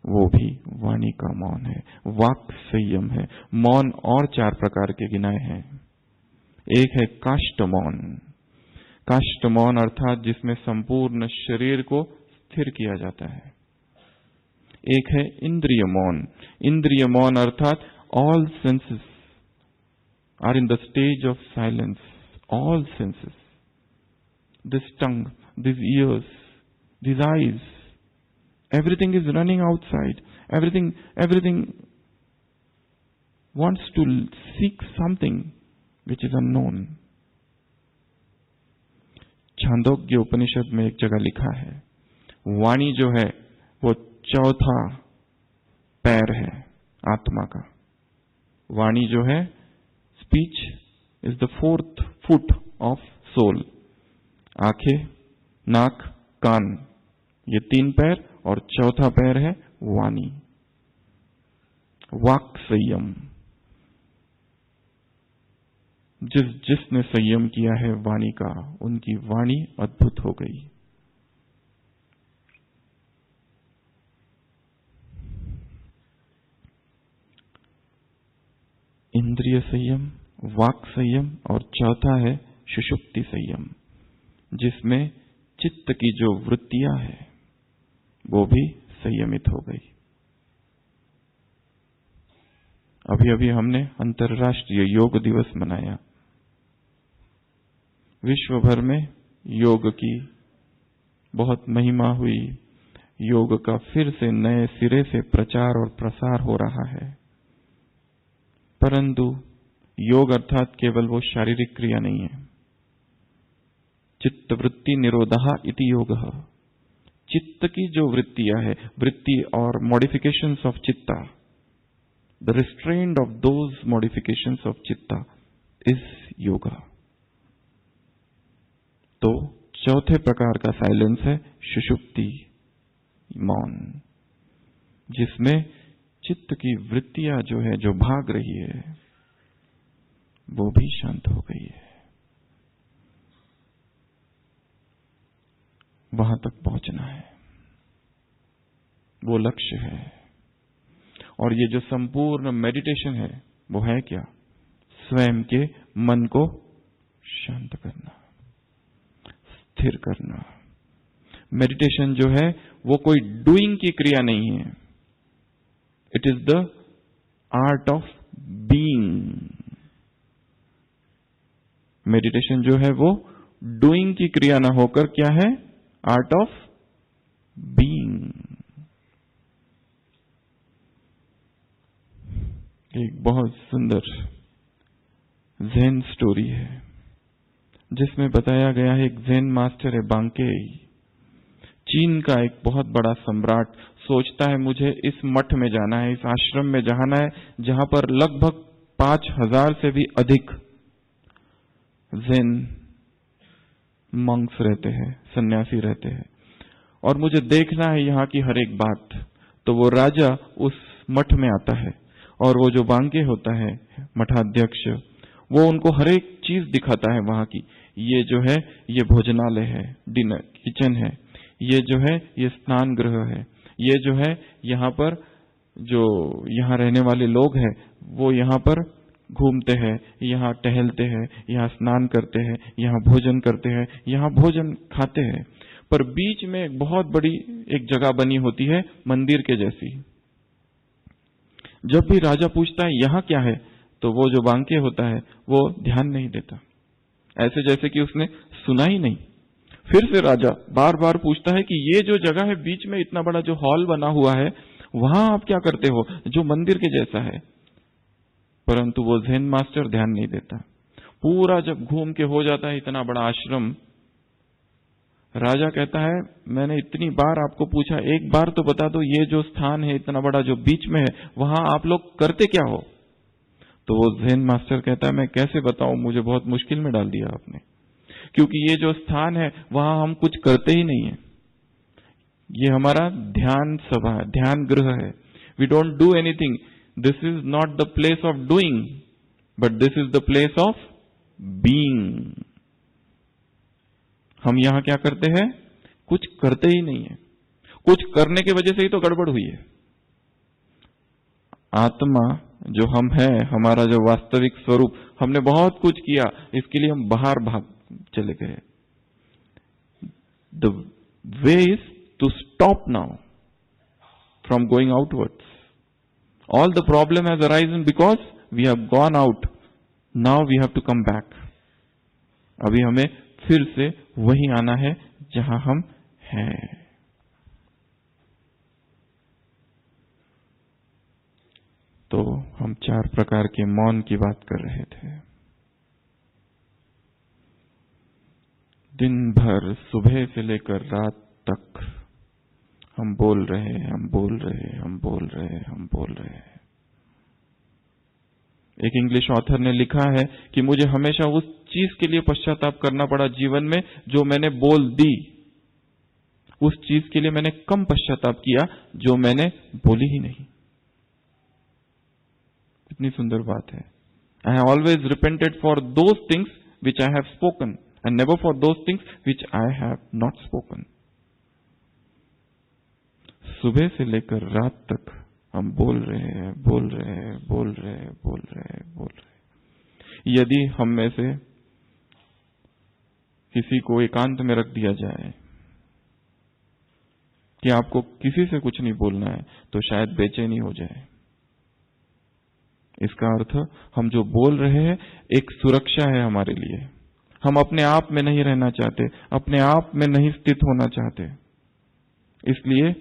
वो भी वाणी का मौन है, वाक् संयम है। मौन और 4 प्रकार के गिनाए हैं। एक है काष्ठ मौन। काष्ठ मौन अर्थात जिसमें संपूर्ण शरीर को स्थिर किया जाता है। एक है इंद्रिय मौन। इंद्रिय मौन अर्थात all senses are in the stage of silence, all senses, this tongue, this ears, this eyes, everything is running outside, everything wants to seek something which is unknown. Chandogya Upanishad में एक जगह लिखा है, वाणी जो है वो चौथा पैर है आत्मा का। वाणी जो है, speech is the 4th foot of soul. आंखें, नाक, कान, ये 3 पैर, और चौथा पैर है वाणी, वाक् संयम। जिसने संयम किया है वाणी का, उनकी वाणी अद्भुत हो गई। इंद्रिय संयम, वाक् संयम, और चौथा है सुषुप्ति संयम, जिसमें चित्त की जो वृत्तियां है वो भी संयमित हो गई। अभी अभी हमने अंतर्राष्ट्रीय योग दिवस मनाया। विश्व भर में योग की बहुत महिमा हुई, योग का फिर से नए सिरे से प्रचार और प्रसार हो रहा है। परंतु योग अर्थात केवल वो शारीरिक क्रिया नहीं है। चित्त वृत्ति निरोधः इति योगः। चित्त की जो वृत्तियां है, वृत्ति और मॉडिफिकेशंस ऑफ चित्ता, the restraint of those modifications of चित्ता इज योगा। तो चौथे प्रकार का साइलेंस है सुषुप्ति, मौन, जिसमें चित्त की वृत्तियां जो है, जो भाग रही है, वो भी शांत हो गई है। वहां तक पहुंचना है, वो लक्ष्य है। और ये जो संपूर्ण मेडिटेशन है वो है क्या? स्वयं के मन को शांत करना, स्थिर करना। मेडिटेशन जो है वो कोई डूइंग की क्रिया नहीं है, it is the art of being. Meditation जो है वो डूइंग की क्रिया ना होकर क्या है? Art of being. एक बहुत सुंदर ज़ेन स्टोरी है जिसमें बताया गया है, एक ज़ेन मास्टर है बांकेई, चीन का एक बहुत बड़ा सम्राट, सोचता है मुझे इस मठ में जाना है, इस आश्रम में जाना है जहां पर लगभग 5000 से भी अधिक ज़ेन मंक्स रहते हैं, सन्यासी रहते हैं, और मुझे देखना है यहाँ की हर एक बात। तो वो राजा उस मठ में आता है और वो जो बांके होता है मठाध्यक्ष, वो उनको हर एक चीज दिखाता है वहां की। ये जो है ये भोजनालय है, डिनर किचन है, ये जो है ये स्नान गृह है, ये जो है यहाँ पर जो यहाँ रहने वाले लोग हैं वो यहाँ पर घूमते हैं, यहाँ टहलते हैं, यहाँ स्नान करते हैं, यहाँ भोजन करते हैं, यहाँ भोजन खाते हैं। पर बीच में एक बहुत बड़ी एक जगह बनी होती है मंदिर के जैसी। जब भी राजा पूछता है यहाँ क्या है, तो वो जो बांके होता है वो ध्यान नहीं देता, ऐसे जैसे कि उसने सुना ही नहीं। फिर से राजा बार बार पूछता है कि ये जो जगह है बीच में इतना बड़ा जो हॉल बना हुआ है, वहां आप क्या करते हो जो मंदिर के जैसा है? परंतु वो ज़ेन मास्टर ध्यान नहीं देता। पूरा जब घूम के हो जाता है इतना बड़ा आश्रम, राजा कहता है मैंने इतनी बार आपको पूछा, एक बार तो बता दो ये जो स्थान है इतना बड़ा जो बीच में है, वहां आप लोग करते क्या हो? तो वो ज़ेन मास्टर कहता है मैं कैसे बताऊं, मुझे बहुत मुश्किल में डाल दिया आपने, क्योंकि ये जो स्थान है वहां हम कुछ करते ही नहीं है। ये हमारा ध्यान सभा है, ध्यान गृह है। We don't do anything. This is not the place of doing, but this is the place of being. हम यहां क्या करते हैं? कुछ करते ही नहीं है। कुछ करने की वजह से ही तो गड़बड़ हुई है। आत्मा जो हम हैं, हमारा जो वास्तविक स्वरूप, हमने बहुत कुछ किया, इसके लिए हम बाहर भाग चले गए। The way is to stop now from going outwards. All the problem has arisen because we have gone out. Now we have to come back. अभी हमें फिर से वही आना है जहां हम हैं। तो हम 4 प्रकार के मौन की बात कर रहे थे। दिन भर सुबह से लेकर रात तक हम बोल रहे हैं, हम बोल रहे हैं, हम बोल रहे हैं, हम बोल रहे हैं। एक इंग्लिश ऑथर ने लिखा है कि मुझे हमेशा उस चीज के लिए पश्चाताप करना पड़ा जीवन में जो मैंने बोल दी। उस चीज के लिए मैंने कम पश्चाताप किया जो मैंने बोली ही नहीं। कितनी सुंदर बात है। I have always repented for those things which I have spoken and never for those things which I have not spoken. सुबह से लेकर रात तक हम बोल रहे हैं, बोल रहे हैं, बोल रहे हैं, बोल रहे हैं, बोल रहे हैं। यदि हम में से किसी को एकांत में रख दिया जाए कि आपको किसी से कुछ नहीं बोलना है, तो शायद बेचैनी हो जाए। इसका अर्थ हम जो बोल रहे हैं एक सुरक्षा है हमारे लिए। हम अपने आप में नहीं रहना चाहते, अपने आप में नहीं स्थित होना चाहते, इसलिए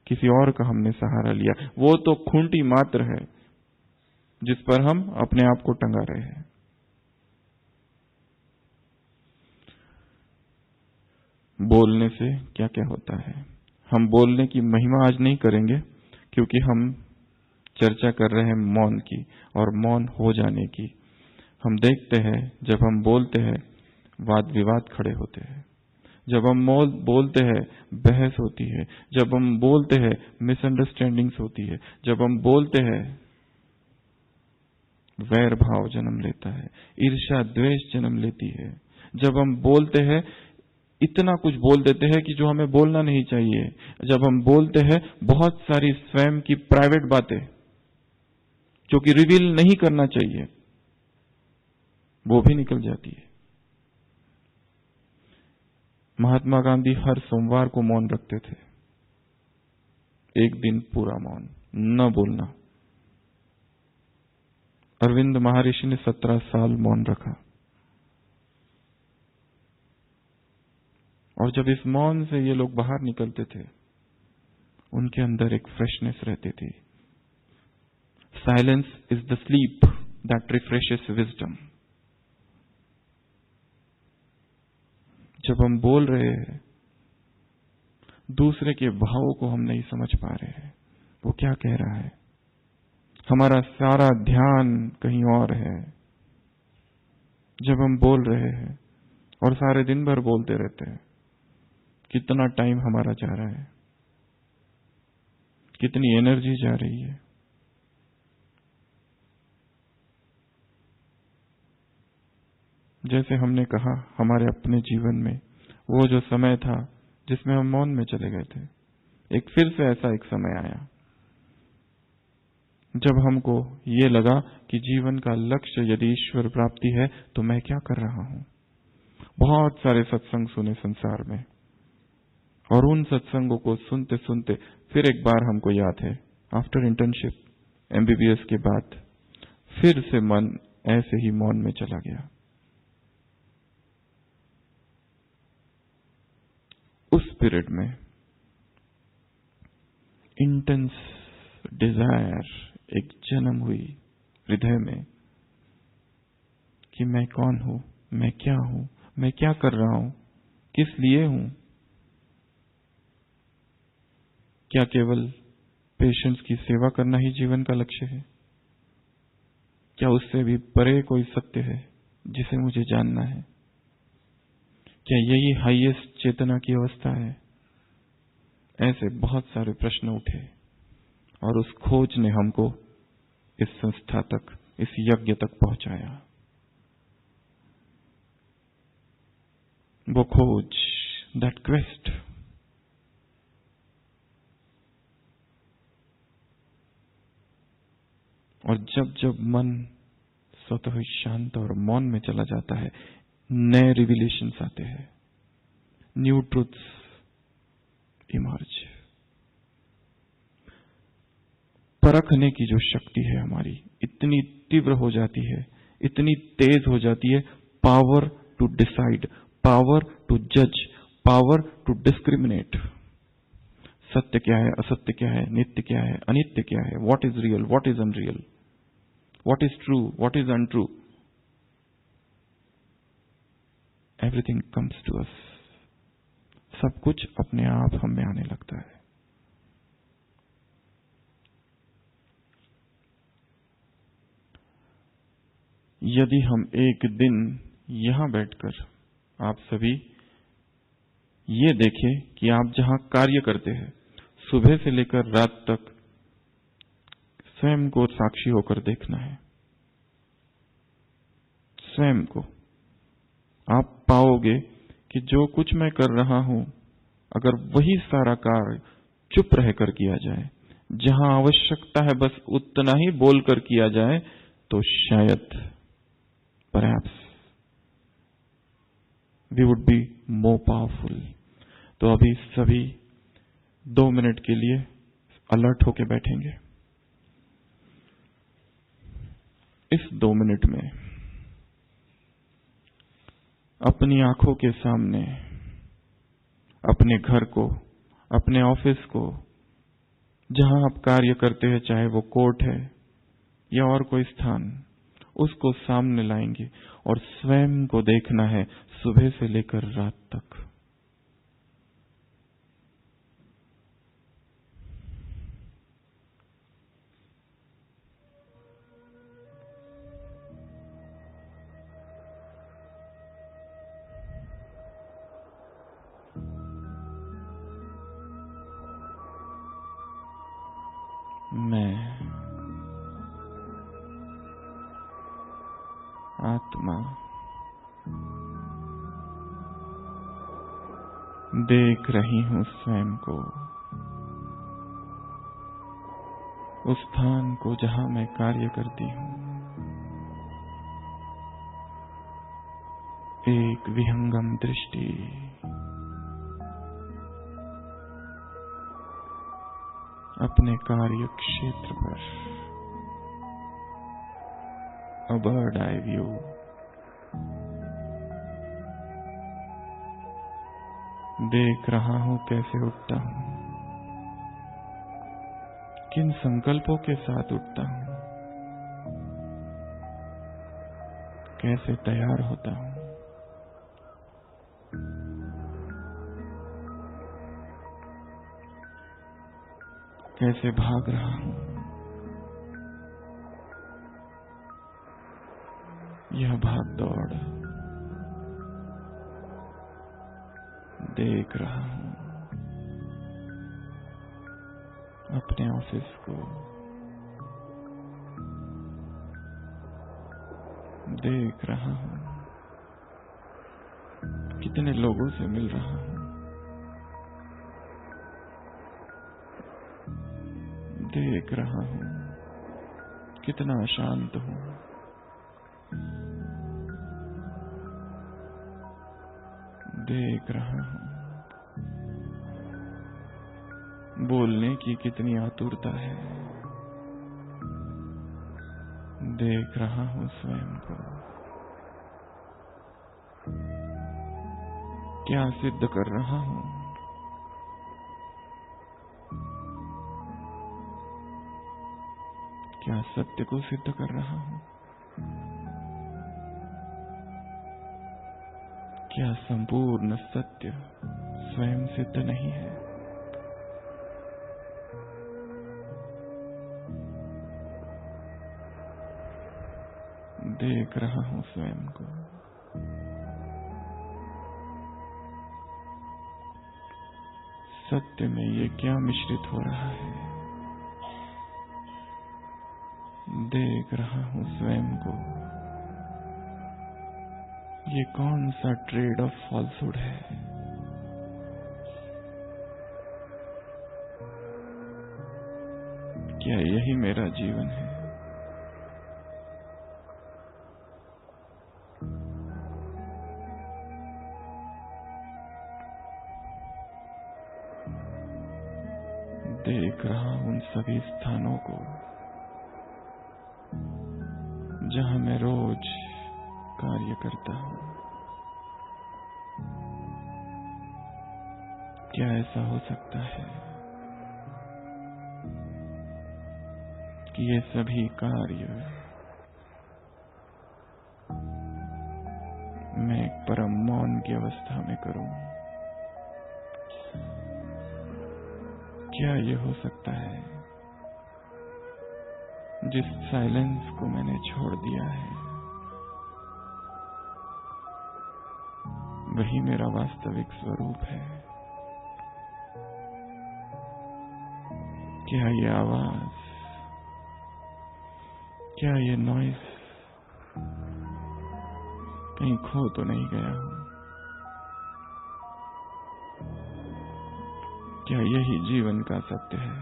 किसी और का हमने सहारा लिया। वो तो खूंटी मात्र है जिस पर हम अपने आप को टंगा रहे हैं। बोलने से क्या क्या होता है, हम बोलने की महिमा आज नहीं करेंगे, क्योंकि हम चर्चा कर रहे हैं मौन की और मौन हो जाने की। हम देखते हैं जब हम बोलते हैं वाद विवाद खड़े होते हैं, जब हम बोलते हैं बहस होती है, जब हम बोलते हैं मिसअंडरस्टैंडिंग्स होती है, जब हम बोलते हैं वैर भाव जन्म लेता है, ईर्ष्या द्वेष जन्म लेती है। जब हम बोलते हैं इतना कुछ बोल देते हैं कि जो हमें बोलना नहीं चाहिए। जब हम बोलते हैं बहुत सारी स्वयं की प्राइवेट बातें जो कि रिवील नहीं करना चाहिए, वो भी निकल जाती है। महात्मा गांधी हर सोमवार को मौन रखते थे, एक दिन पूरा मौन, न बोलना। अरविंद महर्षि ने 17 साल मौन रखा, और जब इस मौन से ये लोग बाहर निकलते थे, उनके अंदर एक फ्रेशनेस रहती थी। Silence is the sleep that refreshes wisdom. जब हम बोल रहे हैं, दूसरे के भावों को हम नहीं समझ पा रहे हैं, वो क्या कह रहा है, हमारा सारा ध्यान कहीं और है। जब हम बोल रहे हैं और सारे दिन भर बोलते रहते हैं, कितना टाइम हमारा जा रहा है, कितनी एनर्जी जा रही है। जैसे हमने कहा, हमारे अपने जीवन में वो जो समय था जिसमें हम मौन में चले गए थे, एक फिर से ऐसा एक समय आया जब हमको ये लगा कि जीवन का लक्ष्य यदि ईश्वर प्राप्ति है तो मैं क्या कर रहा हूं। बहुत सारे सत्संग सुने संसार में, और उन सत्संगों को सुनते सुनते फिर एक बार हमको याद है, आफ्टर इंटर्नशिप MBBS के बाद फिर से मन ऐसे ही मौन में चला गया। उस पीरियड में इंटेंस डिजायर एक जन्म हुई हृदय में कि मैं कौन हूं, मैं क्या हूं, मैं क्या कर रहा हूं, किस लिए हूं। क्या केवल पेशेंट्स की सेवा करना ही जीवन का लक्ष्य है? क्या उससे भी परे कोई सत्य है जिसे मुझे जानना है? क्या यही हाईएस्ट चेतना की अवस्था है? ऐसे बहुत सारे प्रश्न उठे, और उस खोज ने हमको इस संस्था तक, इस यज्ञ तक पहुंचाया। वो खोज, दैट क्वेस्ट, और जब जब मन स्वतः ही शांत और मौन में चला जाता है, नए रिविलेशंस आते हैं, न्यू ट्रूथ्स इमर्ज। परखने की जो शक्ति है हमारी इतनी तीव्र हो जाती है, इतनी तेज हो जाती है। Power to decide, power to जज, पावर टू डिस्क्रिमिनेट। सत्य क्या है, असत्य क्या है, नित्य क्या है, अनित्य क्या है, what is real, what is unreal, what is true, what is untrue, everything comes to us. सब कुछ अपने आप हम में आने लगता है। यदि हम एक दिन यहां बैठकर आप सभी ये देखें कि आप जहां कार्य करते हैं, सुबह से लेकर रात तक स्वयं को साक्षी होकर देखना है। स्वयं को आप पाओगे कि जो कुछ मैं कर रहा हूं, अगर वही सारा कार्य चुप रहकर किया जाए, जहां आवश्यकता है बस उतना ही बोलकर किया जाए, तो शायद perhaps we would be more powerful। तो अभी सभी 2 मिनट के लिए अलर्ट होके बैठेंगे। इस 2 मिनट में अपनी आंखों के सामने अपने घर को, अपने ऑफिस को, जहां आप कार्य करते हैं, चाहे वो कोर्ट है या और कोई स्थान, उसको सामने लाएंगे और स्वयं को देखना है सुबह से लेकर रात तक। मैं आत्मा देख रही हूं स्वयं को, उस स्थान को जहां मैं कार्य करती हूं। एक विहंगम दृष्टि, अपने कार्य क्षेत्र पर, a bird eye view, देख रहा हूं कैसे उठता हूं, किन संकल्पों के साथ उठता हूं, कैसे तैयार होता हूं, कैसे भाग रहा हूं। यह भाग दौड़ देख रहा हूं, अपने ऑफिस को देख रहा हूं, कितने लोगों से मिल रहा हूं, देख रहा हूं कितना शांत हूं, देख रहा हूं बोलने की कितनी आतुरता है, देख रहा हूं स्वयं को, क्या सिद्ध कर रहा हूं, क्या सत्य को सिद्ध कर रहा हूं, क्या संपूर्ण सत्य स्वयं सिद्ध नहीं है। देख रहा हूं स्वयं को, सत्य में ये क्या मिश्रित हो रहा है, देख रहा हूं स्वयं को, ये कौन सा ट्रेड ऑफ फॉल्सहुड है, क्या यही मेरा जीवन है। देख रहा हूं उन सभी स्थानों को जहां मैं रोज कार्य करता हूं। क्या ऐसा हो सकता है कि ये सभी कार्य मैं एक परम मौन की अवस्था में करूं? क्या ये हो सकता है जिस साइलेंस को मैंने छोड़ दिया है वही मेरा वास्तविक स्वरूप है? क्या ये आवाज, क्या ये नॉइस कहीं खो तो नहीं गया हूं? क्या यही जीवन का सत्य है?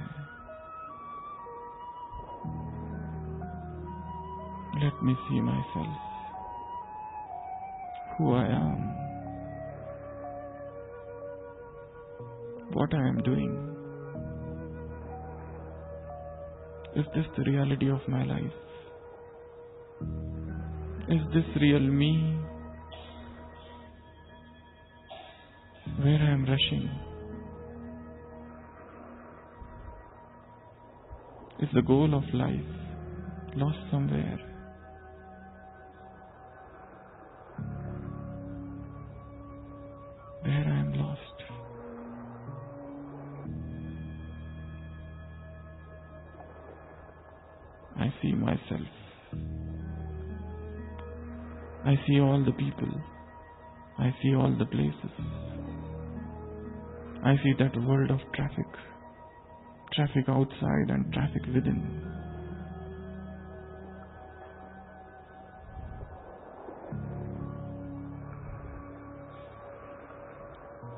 Let me see myself, who I am, what I am doing. Is this the reality of my life? Is this real me? where I am rushing is the goal of life, lost somewhere. Where I am lost. I see myself. I see all the people. I see all the places. I see that world of traffic. Traffic outside and traffic within.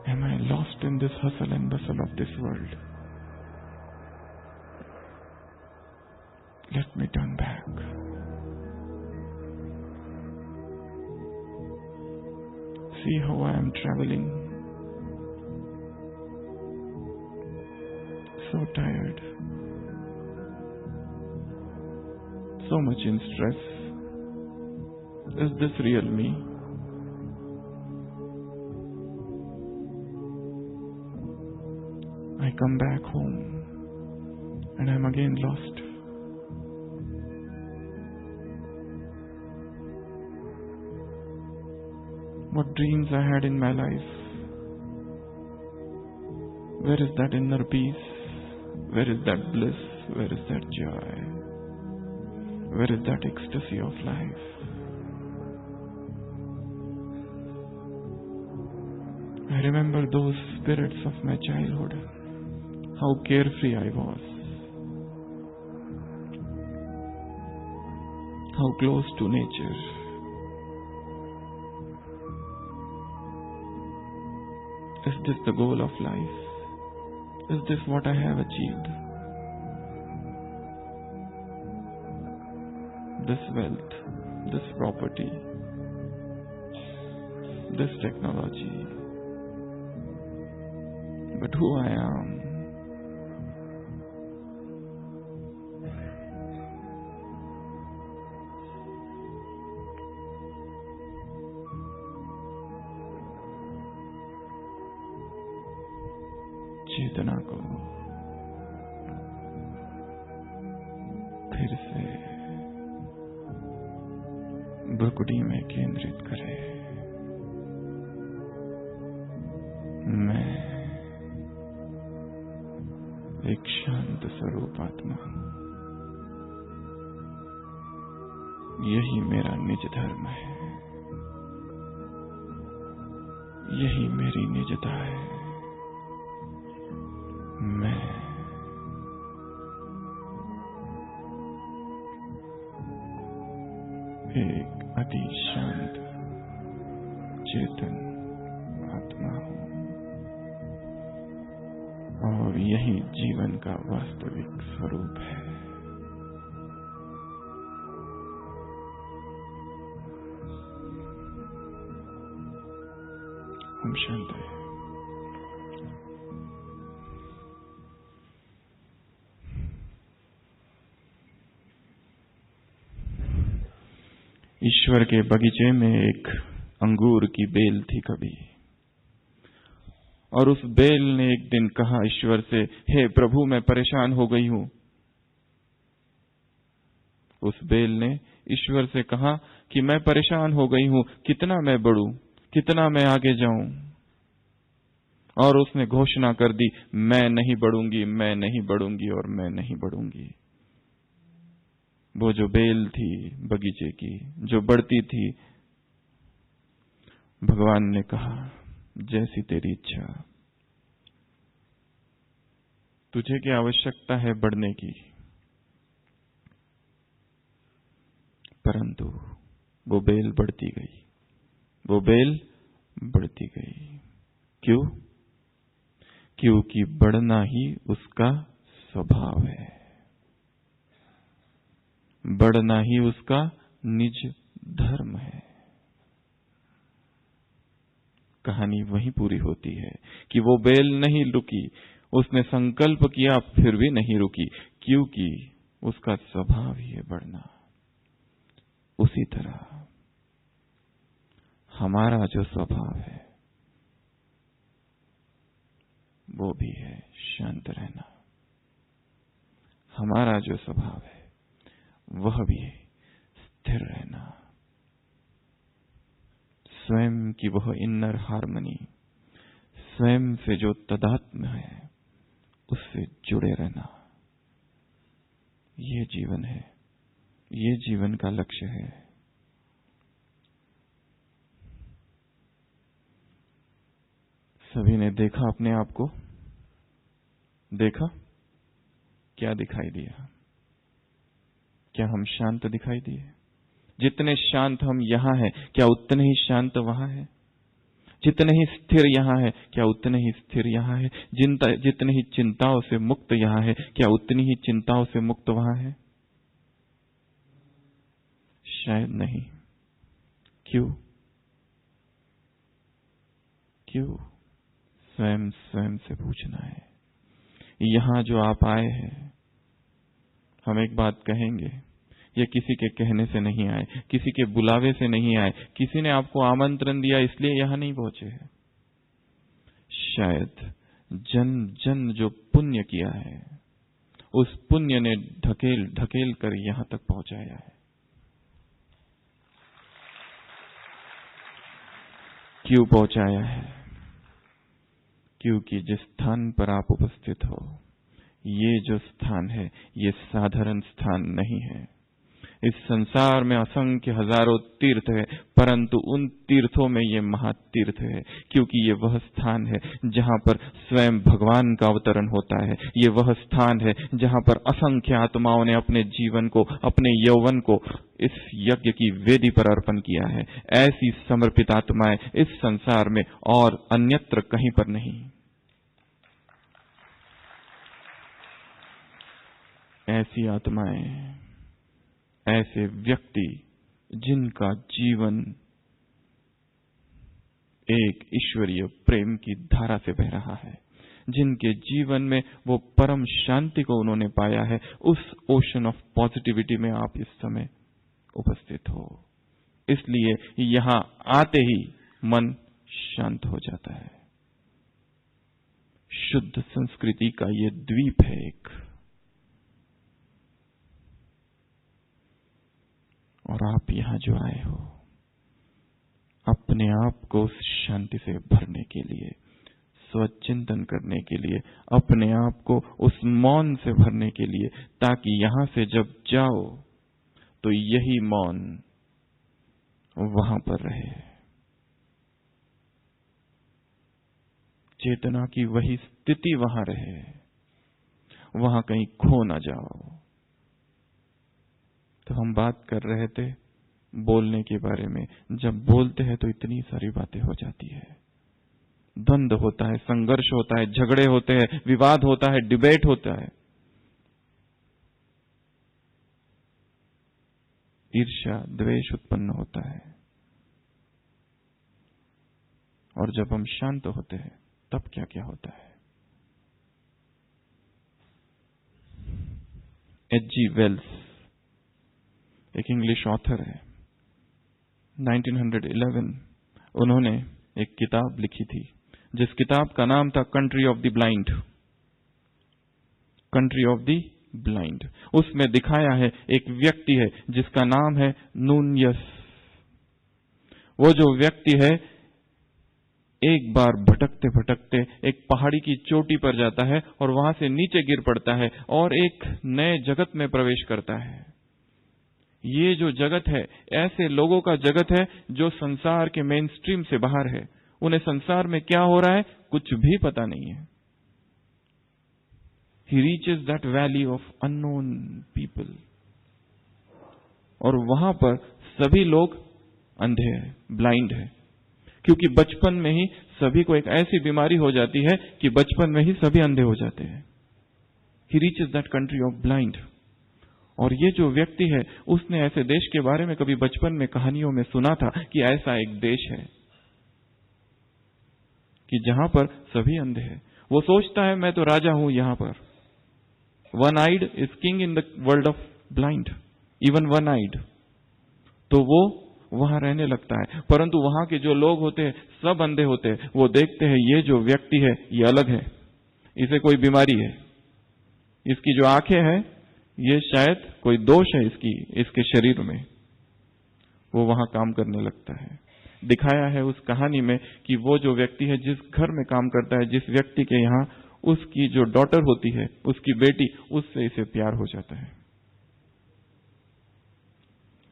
Am I lost in this hustle and bustle of this world? Let me turn back. See how I am traveling. So tired. So much in stress. Is this real me? I come back home and I'm again lost. What dreams I had in my life. Where is that inner peace? Where is that bliss? Where is that joy? Where is that ecstasy of life? I remember those spirits of my childhood. How carefree I was. How close to nature. Is this the goal of life? Is this what I have achieved? This wealth, this property, this technology. But who I am? चेतना को फिर से भ्रुकुटी में केंद्रित करे। मैं एक शांत स्वरूप आत्मा हूं। यही मेरा निज धर्म है। यही मेरी निजता है। मैं एक अति शांत चेतन आत्मा हूं और यही जीवन का वास्तविक स्वरूप है। ओम शांति। ईश्वर के बगीचे में एक अंगूर की बेल थी कभी, और उस बेल ने एक दिन कहा ईश्वर से, हे प्रभु मैं परेशान हो गई हूं। उस बेल ने ईश्वर से कहा कि मैं परेशान हो गई हूं, कितना मैं बढ़ूं, कितना मैं आगे जाऊं। और उसने घोषणा कर दी, मैं नहीं बढ़ूंगी, मैं नहीं बढ़ूंगी और मैं नहीं बढ़ूंगी। वो जो बेल थी बगीचे की, जो बढ़ती थी, भगवान ने कहा, जैसी तेरी इच्छा। तुझे क्या आवश्यकता है बढ़ने की? परंतु वो बेल बढ़ती गई, वो बेल बढ़ती गई। क्यों? क्योंकि बढ़ना ही उसका स्वभाव है, बढ़ना ही उसका निज धर्म है। कहानी वहीं पूरी होती है कि वो बेल नहीं रुकी, उसने संकल्प किया फिर भी नहीं रुकी, क्योंकि उसका स्वभाव ही है बढ़ना। उसी तरह हमारा जो स्वभाव है वो भी है शांत रहना। हमारा जो स्वभाव है वह भी है स्थिर रहना। स्वयं की वह इनर हार्मनी, स्वयं से जो तदात्म्य है उससे जुड़े रहना, ये जीवन है, ये जीवन का लक्ष्य है। सभी ने देखा अपने आप को? देखा? क्या दिखाई दिया? क्या हम शांत दिखाई दिए? जितने शांत हम यहां हैं, क्या उतने ही शांत वहां है? जितने ही स्थिर यहां है, क्या उतने ही स्थिर यहां है? जितने ही चिंताओं से मुक्त यहां है, क्या उतनी ही चिंताओं से मुक्त वहां है? शायद नहीं। क्यों? क्यों? स्वयं से पूछना है। यहां जो आप आए हैं, हम एक बात कहेंगे, ये किसी के कहने से नहीं आए, किसी के बुलावे से नहीं आए, किसी ने आपको आमंत्रण दिया इसलिए यहां नहीं पहुंचे हैं। शायद जन जन जो पुण्य किया है, उस पुण्य ने ढकेल कर यहां तक पहुंचाया है। क्यों पहुंचाया है? क्योंकि जिस स्थान पर आप उपस्थित हो, ये जो स्थान है, ये साधारण स्थान नहीं है। इस संसार में असंख्य हजारों तीर्थ है, परंतु उन तीर्थों में ये महातीर्थ है, क्योंकि ये वह स्थान है जहां पर स्वयं भगवान का अवतरण होता है। ये वह स्थान है जहां पर असंख्य आत्माओं ने अपने जीवन को, अपने यौवन को इस यज्ञ की वेदी पर अर्पण किया है। ऐसी समर्पित आत्माएं इस संसार में और अन्यत्र कहीं पर नहीं। ऐसी आत्माएं, ऐसे व्यक्ति जिनका जीवन एक ईश्वरीय प्रेम की धारा से बह रहा है, जिनके जीवन में वो परम शांति को उन्होंने पाया है, उस ओशन ऑफ पॉजिटिविटी में आप इस समय उपस्थित हो। इसलिए यहां आते ही मन शांत हो जाता है। शुद्ध संस्कृति का ये द्वीप है एक, और आप यहां जो आए हो अपने आप को उस शांति से भरने के लिए, स्वचिंतन करने के लिए, अपने आप को उस मौन से भरने के लिए, ताकि यहां से जब जाओ तो यही मौन वहां पर रहे। चेतना की वही स्थिति वहां रहे, वहां कहीं खो ना जाओ। तो हम बात कर रहे थे बोलने के बारे में। जब बोलते हैं तो इतनी सारी बातें हो जाती है, द्वंद्व होता है, संघर्ष होता है, झगड़े होते हैं, विवाद होता है, डिबेट होता है, ईर्ष्या द्वेष उत्पन्न होता है। और जब हम शांत होते हैं तब क्या क्या होता है? H.G. वेल्स एक इंग्लिश ऑथर है, 1911 उन्होंने एक किताब लिखी थी, जिस किताब का नाम था country of the blind. Country of the blind. उसमें दिखाया है एक व्यक्ति है जिसका नाम है नूनयस। वो जो व्यक्ति है एक बार भटकते भटकते एक पहाड़ी की चोटी पर जाता है और वहां से नीचे गिर पड़ता है और एक नए जगत में प्रवेश करता है। ये जो जगत है ऐसे लोगों का जगत है जो संसार के मेन स्ट्रीम से बाहर है। उन्हें संसार में क्या हो रहा है कुछ भी पता नहीं है। He reaches that valley of unknown people, और वहां पर सभी लोग अंधे हैं, ब्लाइंड है, क्योंकि बचपन में ही सभी को एक ऐसी बीमारी हो जाती है कि बचपन में ही सभी अंधे हो जाते हैं। He reaches that country of blind। और ये जो व्यक्ति है उसने ऐसे देश के बारे में कभी बचपन में कहानियों में सुना था कि ऐसा एक देश है कि जहां पर सभी अंधे हैं। वो सोचता है मैं तो राजा हूं यहां पर। One eyed is king in the world of blind, even one eyed. तो वो वहां रहने लगता है, परंतु वहां के जो लोग होते हैं सब अंधे होते हैं। वो देखते हैं ये जो व्यक्ति है ये अलग है, इसे कोई बीमारी है, इसकी जो आंखें हैं ये शायद कोई दोष है इसके शरीर में, वो वहां काम करने लगता है। दिखाया है उस कहानी में कि वो जो व्यक्ति है जिस घर में काम करता है, जिस व्यक्ति के यहां उसकी जो डॉटर होती है, उसकी बेटी, उससे इसे प्यार हो जाता है।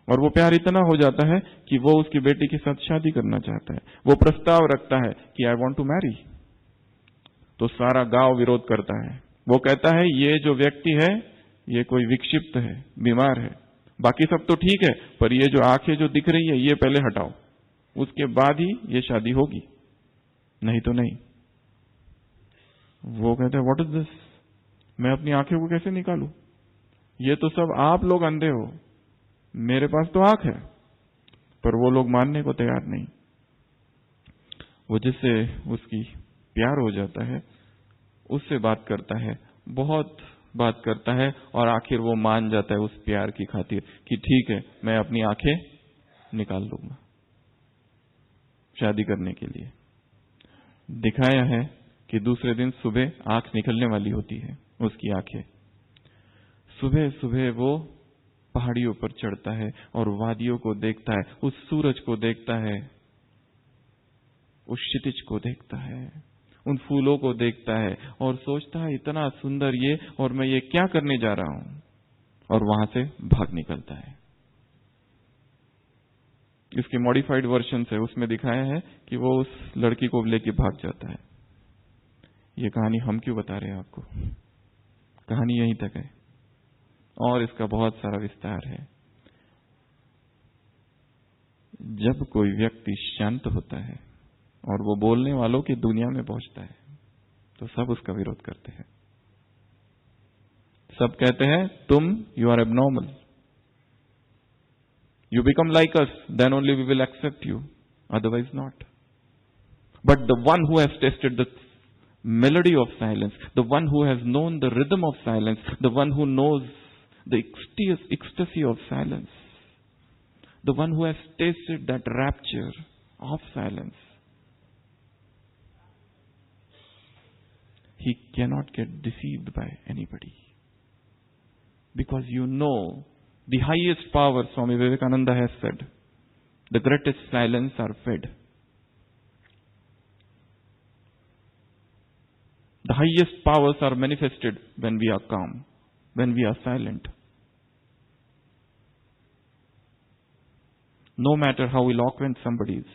और वो प्यार इतना हो जाता है कि वो उसकी बेटी के साथ शादी करना चाहता है। वो प्रस्ताव रखता है कि आई वांट टू मैरी। तो सारा गांव विरोध करता है। वो कहता है ये जो व्यक्ति है ये कोई विक्षिप्त है, बीमार है, बाकी सब तो ठीक है, पर ये जो आंखें जो दिख रही है ये पहले हटाओ, उसके बाद ही ये शादी होगी, नहीं तो नहीं। वो कहते हैं व्हाट इज दिस, मैं अपनी आंखें को कैसे निकालूं, ये तो सब आप लोग अंधे हो, मेरे पास तो आंख है। पर वो लोग मानने को तैयार नहीं। वो जिससे उसकी प्यार हो जाता है उससे बात करता है, बहुत बात करता है, और आखिर वो मान जाता है उस प्यार की खातिर कि ठीक है मैं अपनी आंखें निकाल लूंगा शादी करने के लिए। दिखाया है कि दूसरे दिन सुबह आंख निकलने वाली होती है उसकी आंखें। सुबह सुबह वो पहाड़ियों पर चढ़ता है और वादियों को देखता है, उस सूरज को देखता है, उस क्षितिज को देखता है, उन फूलों को देखता है और सोचता है इतना सुंदर ये, और मैं ये क्या करने जा रहा हूं, और वहां से भाग निकलता है। इसके मॉडिफाइड वर्जन है, उसमें दिखाया है कि वो उस लड़की को लेके भाग जाता है। ये कहानी हम क्यों बता रहे हैं आपको, कहानी यहीं तक है और इसका बहुत सारा विस्तार है। जब कोई व्यक्ति शांत होता है और वो बोलने वालों की दुनिया में पहुंचता है तो सब उसका विरोध करते हैं। सब कहते हैं तुम you are abnormal, you become like us, then only we will accept you, otherwise not. But the one who has tasted the melody of silence, the one who has known the rhythm of silence, the one who knows the ecstasy of silence, the one who has tasted that rapture of silence, he cannot get deceived by anybody. Because you know the highest power, Swami Vivekananda has said, the greatest silence are fed. The highest powers are manifested when we are calm, when we are silent. No matter how eloquent somebody is,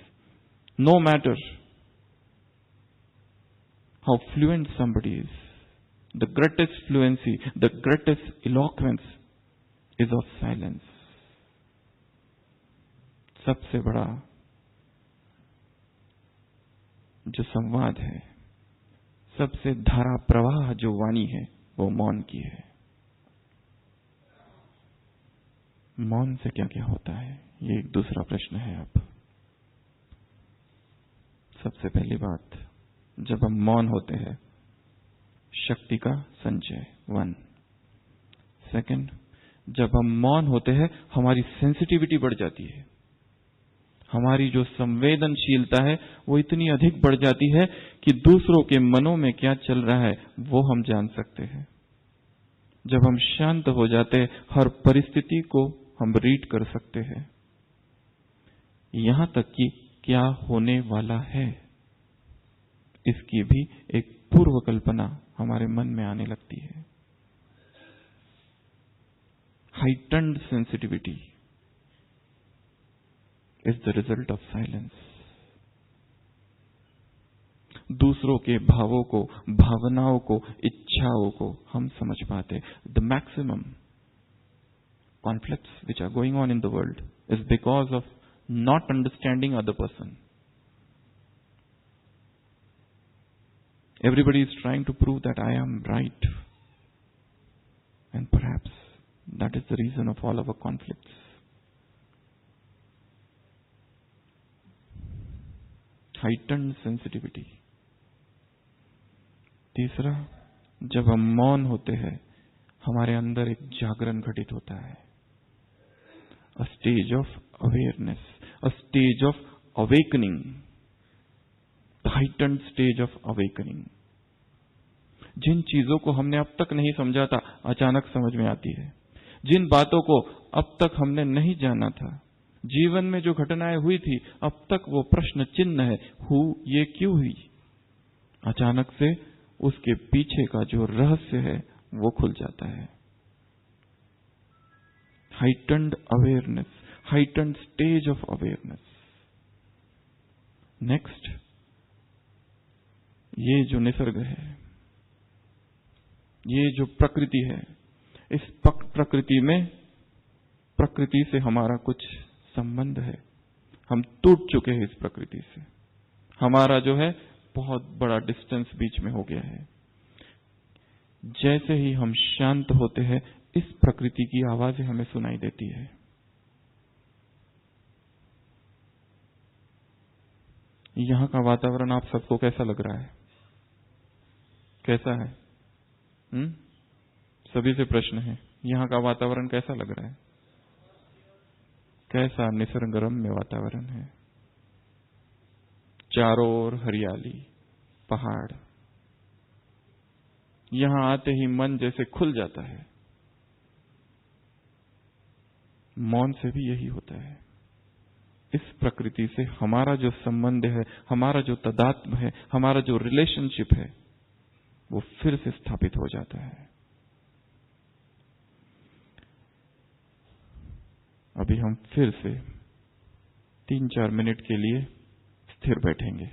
no matter how fluent somebody is, the greatest fluency, the greatest eloquence is of silence. सबसे बड़ा जो संवाद है, सबसे धारा प्रवाह जो वाणी है, वो मौन की है। मौन से क्या क्या होता है, ये एक दूसरा प्रश्न है। अब सबसे पहली बात, जब हम मौन होते हैं, शक्ति का संचय 1। सेकंड, जब हम मौन होते हैं हमारी सेंसिटिविटी बढ़ जाती है, हमारी जो संवेदनशीलता है वो इतनी अधिक बढ़ जाती है कि दूसरों के मनों में क्या चल रहा है वो हम जान सकते हैं। जब हम शांत हो जाते हैं हर परिस्थिति को हम रीड कर सकते हैं, यहां तक कि क्या होने वाला है इसकी भी एक पूर्व कल्पना हमारे मन में आने लगती है। हाइटन्ड sensitivity is the result of silence. दूसरों के भावों को, भावनाओं को, इच्छाओं को हम समझ पाते। The maximum conflicts which are going on in the world is because of not understanding other person. Everybody is trying to prove that I am right, and perhaps that is the reason of all our conflicts. Heightened sensitivity. तीसरा, जब हम मौन होते हैं हमारे अंदर एक जागरण घटित होता है, a stage of awareness, a stage of awakening, the heightened stage of awakening. जिन चीजों को हमने अब तक नहीं समझा था अचानक समझ में आती है। जिन बातों को अब तक हमने नहीं जाना था, जीवन में जो घटनाएं हुई थी अब तक वो प्रश्न चिन्ह है, ये क्यों हुई, अचानक से उसके पीछे का जो रहस्य है वो खुल जाता है। Heightened awareness, heightened stage of awareness. Next, ये जो निसर्ग है, ये जो प्रकृति है, इस प्रकृति में, प्रकृति से हमारा कुछ संबंध है। हम टूट चुके हैं इस प्रकृति से, हमारा जो है बहुत बड़ा डिस्टेंस बीच में हो गया है। जैसे ही हम शांत होते हैं, इस प्रकृति की आवाजें हमें सुनाई देती है। यहां का वातावरण आप सबको कैसा लग रहा है? कैसा है? सभी से प्रश्न है, यहां का वातावरण कैसा लग रहा है? कैसा निसर्गरम्य वातावरण है। चारों ओर हरियाली, पहाड़। यहां आते ही मन जैसे खुल जाता है। मौन से भी यही होता है। इस प्रकृति से हमारा जो संबंध है, हमारा जो तदात्म है, हमारा जो रिलेशनशिप है, वो फिर से स्थापित हो जाता है। अभी हम फिर से 3-4 मिनट के लिए स्थिर बैठेंगे।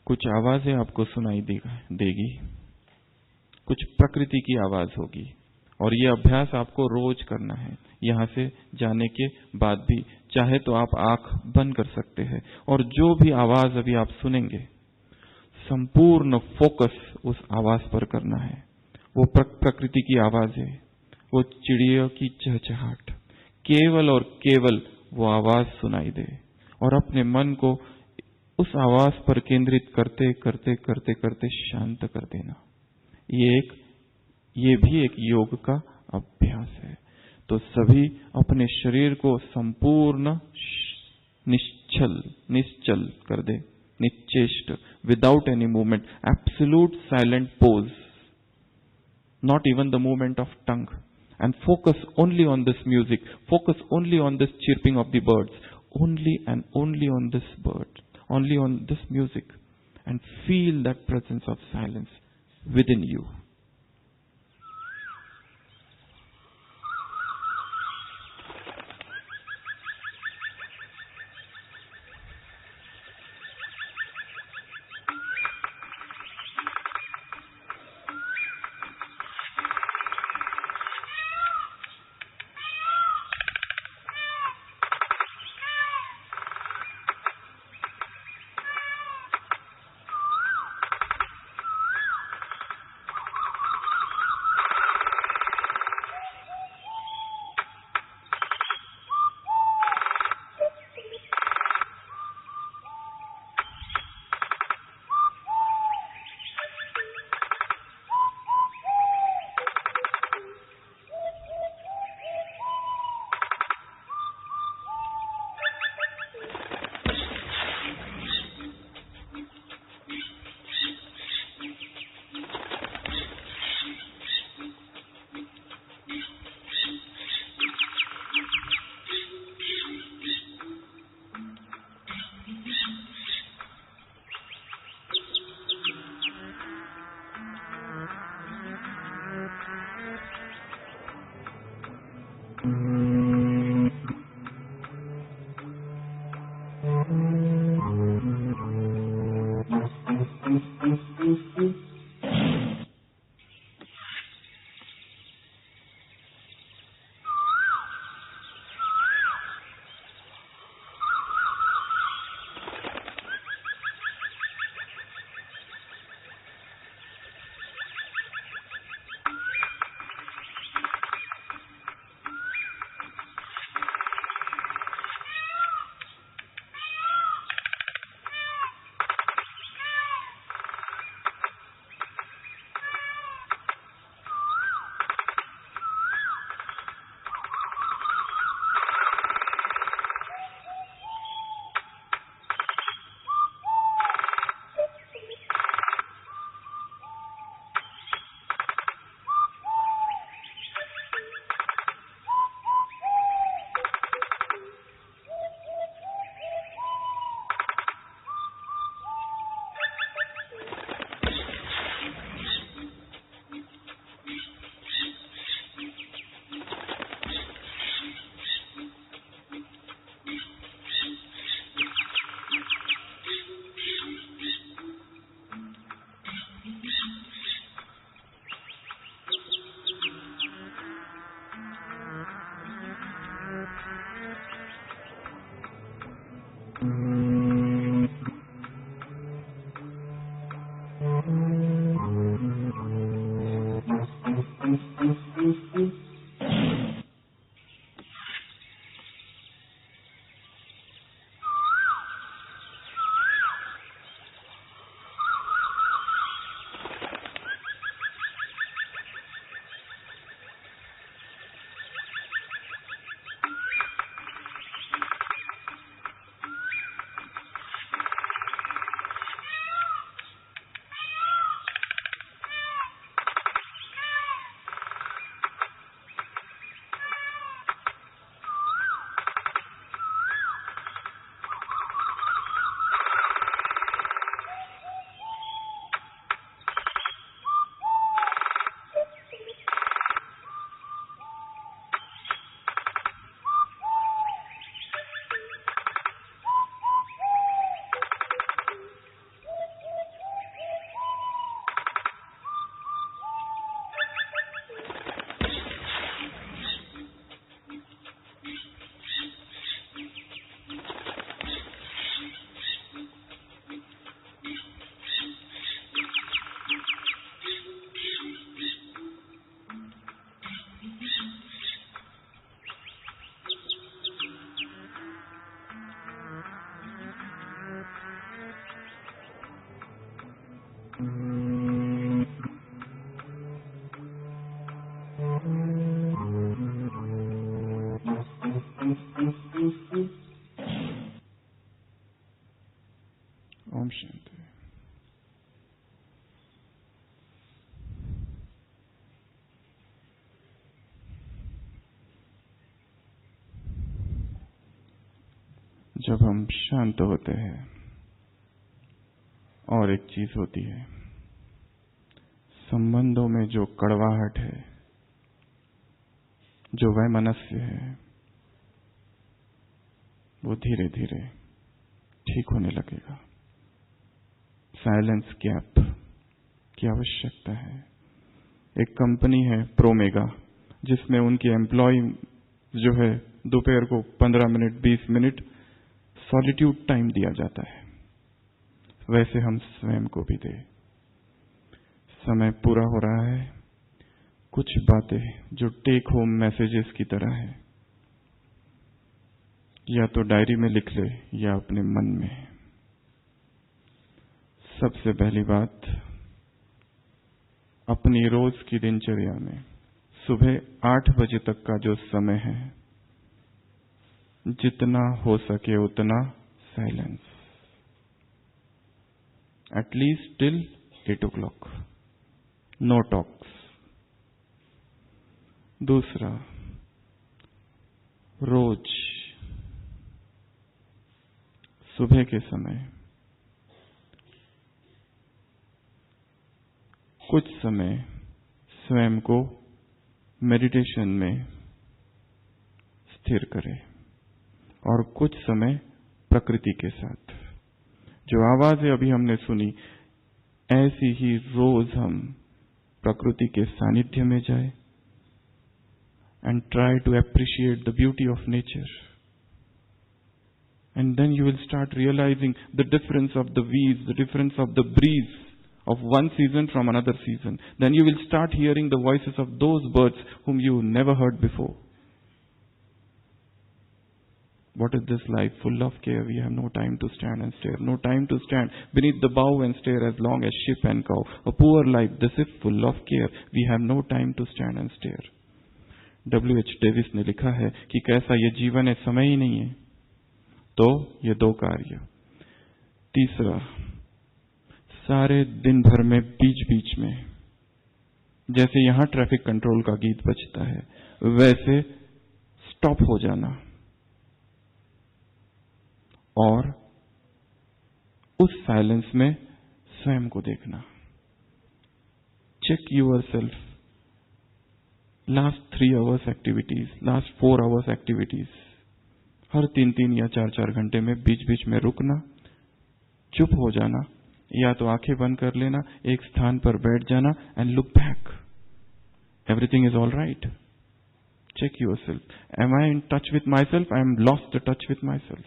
कुछ आवाजें आपको सुनाई देगी, कुछ प्रकृति की आवाज होगी, और ये अभ्यास आपको रोज करना है। यहां से जाने के बाद भी चाहे तो आप आंख बंद कर सकते हैं, और जो भी आवाज अभी आप सुनेंगे, संपूर्ण फोकस उस आवाज पर करना है। वो प्रकृति की आवाज है, वो चिड़ियों की चहचहाट, केवल और केवल वो आवाज सुनाई दे, और अपने मन को उस आवाज पर केंद्रित करते करते करते करते शांत कर देना। ये भी एक योग का अभ्यास है। तो सभी अपने शरीर को संपूर्ण निश्चल कर दे, निश्चेष्ट, without any movement, absolute silent pose, not even the movement of tongue, and focus only on this music, focus only on this chirping of the birds, only and only on this bird, only on this music, and feel that presence of silence within you. जब हम शांत होते हैं और एक चीज होती है, संबंधों में जो कड़वाहट है, जो वैमनस्य है, वो धीरे धीरे ठीक होने लगेगा। साइलेंस गैप की आवश्यकता है। एक कंपनी है प्रोमेगा, जिसमें उनके एम्प्लॉय जो है दोपहर को 15 मिनट 20 मिनट सॉलिट्यूड टाइम दिया जाता है। वैसे हम स्वयं को भी दें। समय पूरा हो रहा है, कुछ बातें जो टेक होम मैसेजेस की तरह है, या तो डायरी में लिख ले या अपने मन में। सबसे पहली बात, अपनी रोज की दिनचर्या में सुबह 8 बजे तक का जो समय है, जितना हो सके उतना silence, at least till 8 o'clock, no talks. दूसरा, रोज सुबह के समय कुछ समय स्वयं को मेडिटेशन में स्थिर करें और कुछ समय प्रकृति के साथ। जो आवाजें अभी हमने सुनी, ऐसी ही रोज हम प्रकृति के सानिध्य में जाए and try to appreciate the beauty of nature. And then you will start realizing the difference of the weeds, the difference of the breeze of one season from another season. Then you will start hearing the voices of those birds whom you never heard before. What is this life? Full of care. We have no time to stand and stare. No time to stand beneath the bough and stare as long as sheep and cow. A poor life. This is full of care. We have no time to stand and stare. W.H. Davis ने लिखा है कि कैसा ये जीवन है, समय ही नहीं है। तो ये 2 कार्य। तीसरा, सारे दिन भर में बीच बीच में, जैसे यहां ट्रैफिक कंट्रोल का गीत बजता है, वैसे स्टॉप हो जाना और उस साइलेंस में स्वयं को देखना। Check yourself. Last 3 hours activities, last 4 hours activities, हर 3-3 या 4-4 घंटे में बीच बीच में रुकना, चुप हो जाना, या तो आंखें बंद कर लेना, एक स्थान पर बैठ जाना and look back. Everything is all right. Check yourself. Am I in touch with myself? I am lost the touch with myself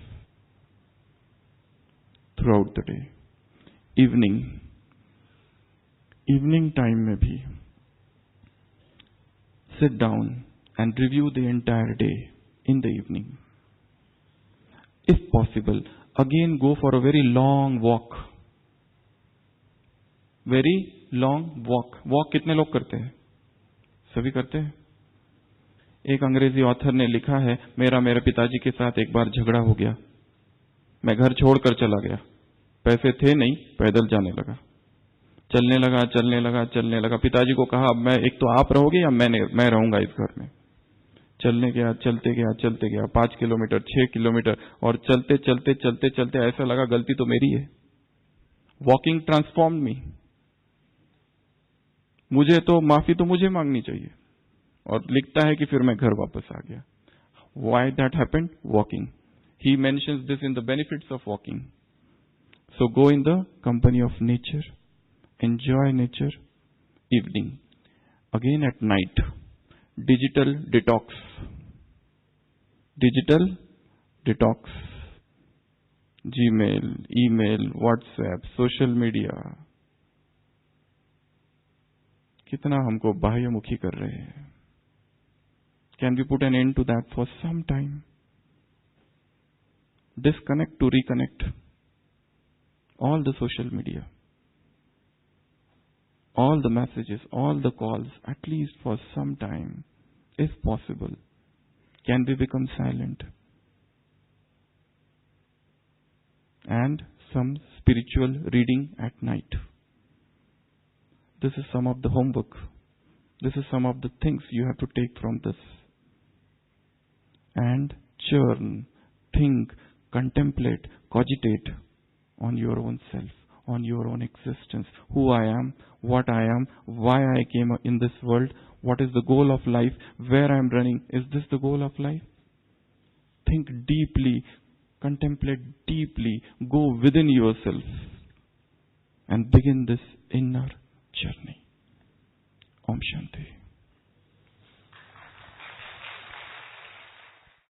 throughout the day. Evening time में भी sit down and review the entire day in the evening. If possible, again go for a very long walk. Very long walk. Walk कितने लोग करते हैं? सभी करते हैं। एक अंग्रेजी ऑथर ने लिखा है, मेरे पिताजी के साथ एक बार झगड़ा हो गया। मैं घर छोड़कर चला गया। पैसे थे नहीं, पैदल जाने लगा। चलने लगा। पिताजी को कहा, अब मैं, एक तो आप रहोगे या मैं रहूंगा इस घर में। चलते गया 5 किलोमीटर 6 किलोमीटर, और चलते ऐसा लगा गलती तो मेरी है। वॉकिंग ट्रांसफॉर्म मी। मुझे तो माफी तो मुझे मांगनी चाहिए। और लिखता है कि फिर मैं घर वापस आ गया। Why that happened? Walking. He mentions this in the benefits of walking. So go in the company of nature. Enjoy nature. Evening. Again at night. Digital detox. Digital detox. Gmail, email, WhatsApp, social media. कितना हमको बाह्यमुखी कर रहे हैं. Can we put an end to that for some time? Disconnect to reconnect. All the social media, all the messages, all the calls, at least for some time, if possible. Can we become silent? And some spiritual reading at night. This is some of the homework. This is some of the things you have to take from this. And churn, think, contemplate, cogitate on your own self, on your own existence, who I am, what I am, why I came in this world, what is the goal of life, where I am running. Is this the goal of life? Think deeply, contemplate deeply, go within yourself and begin this inner journey. Om Shanti.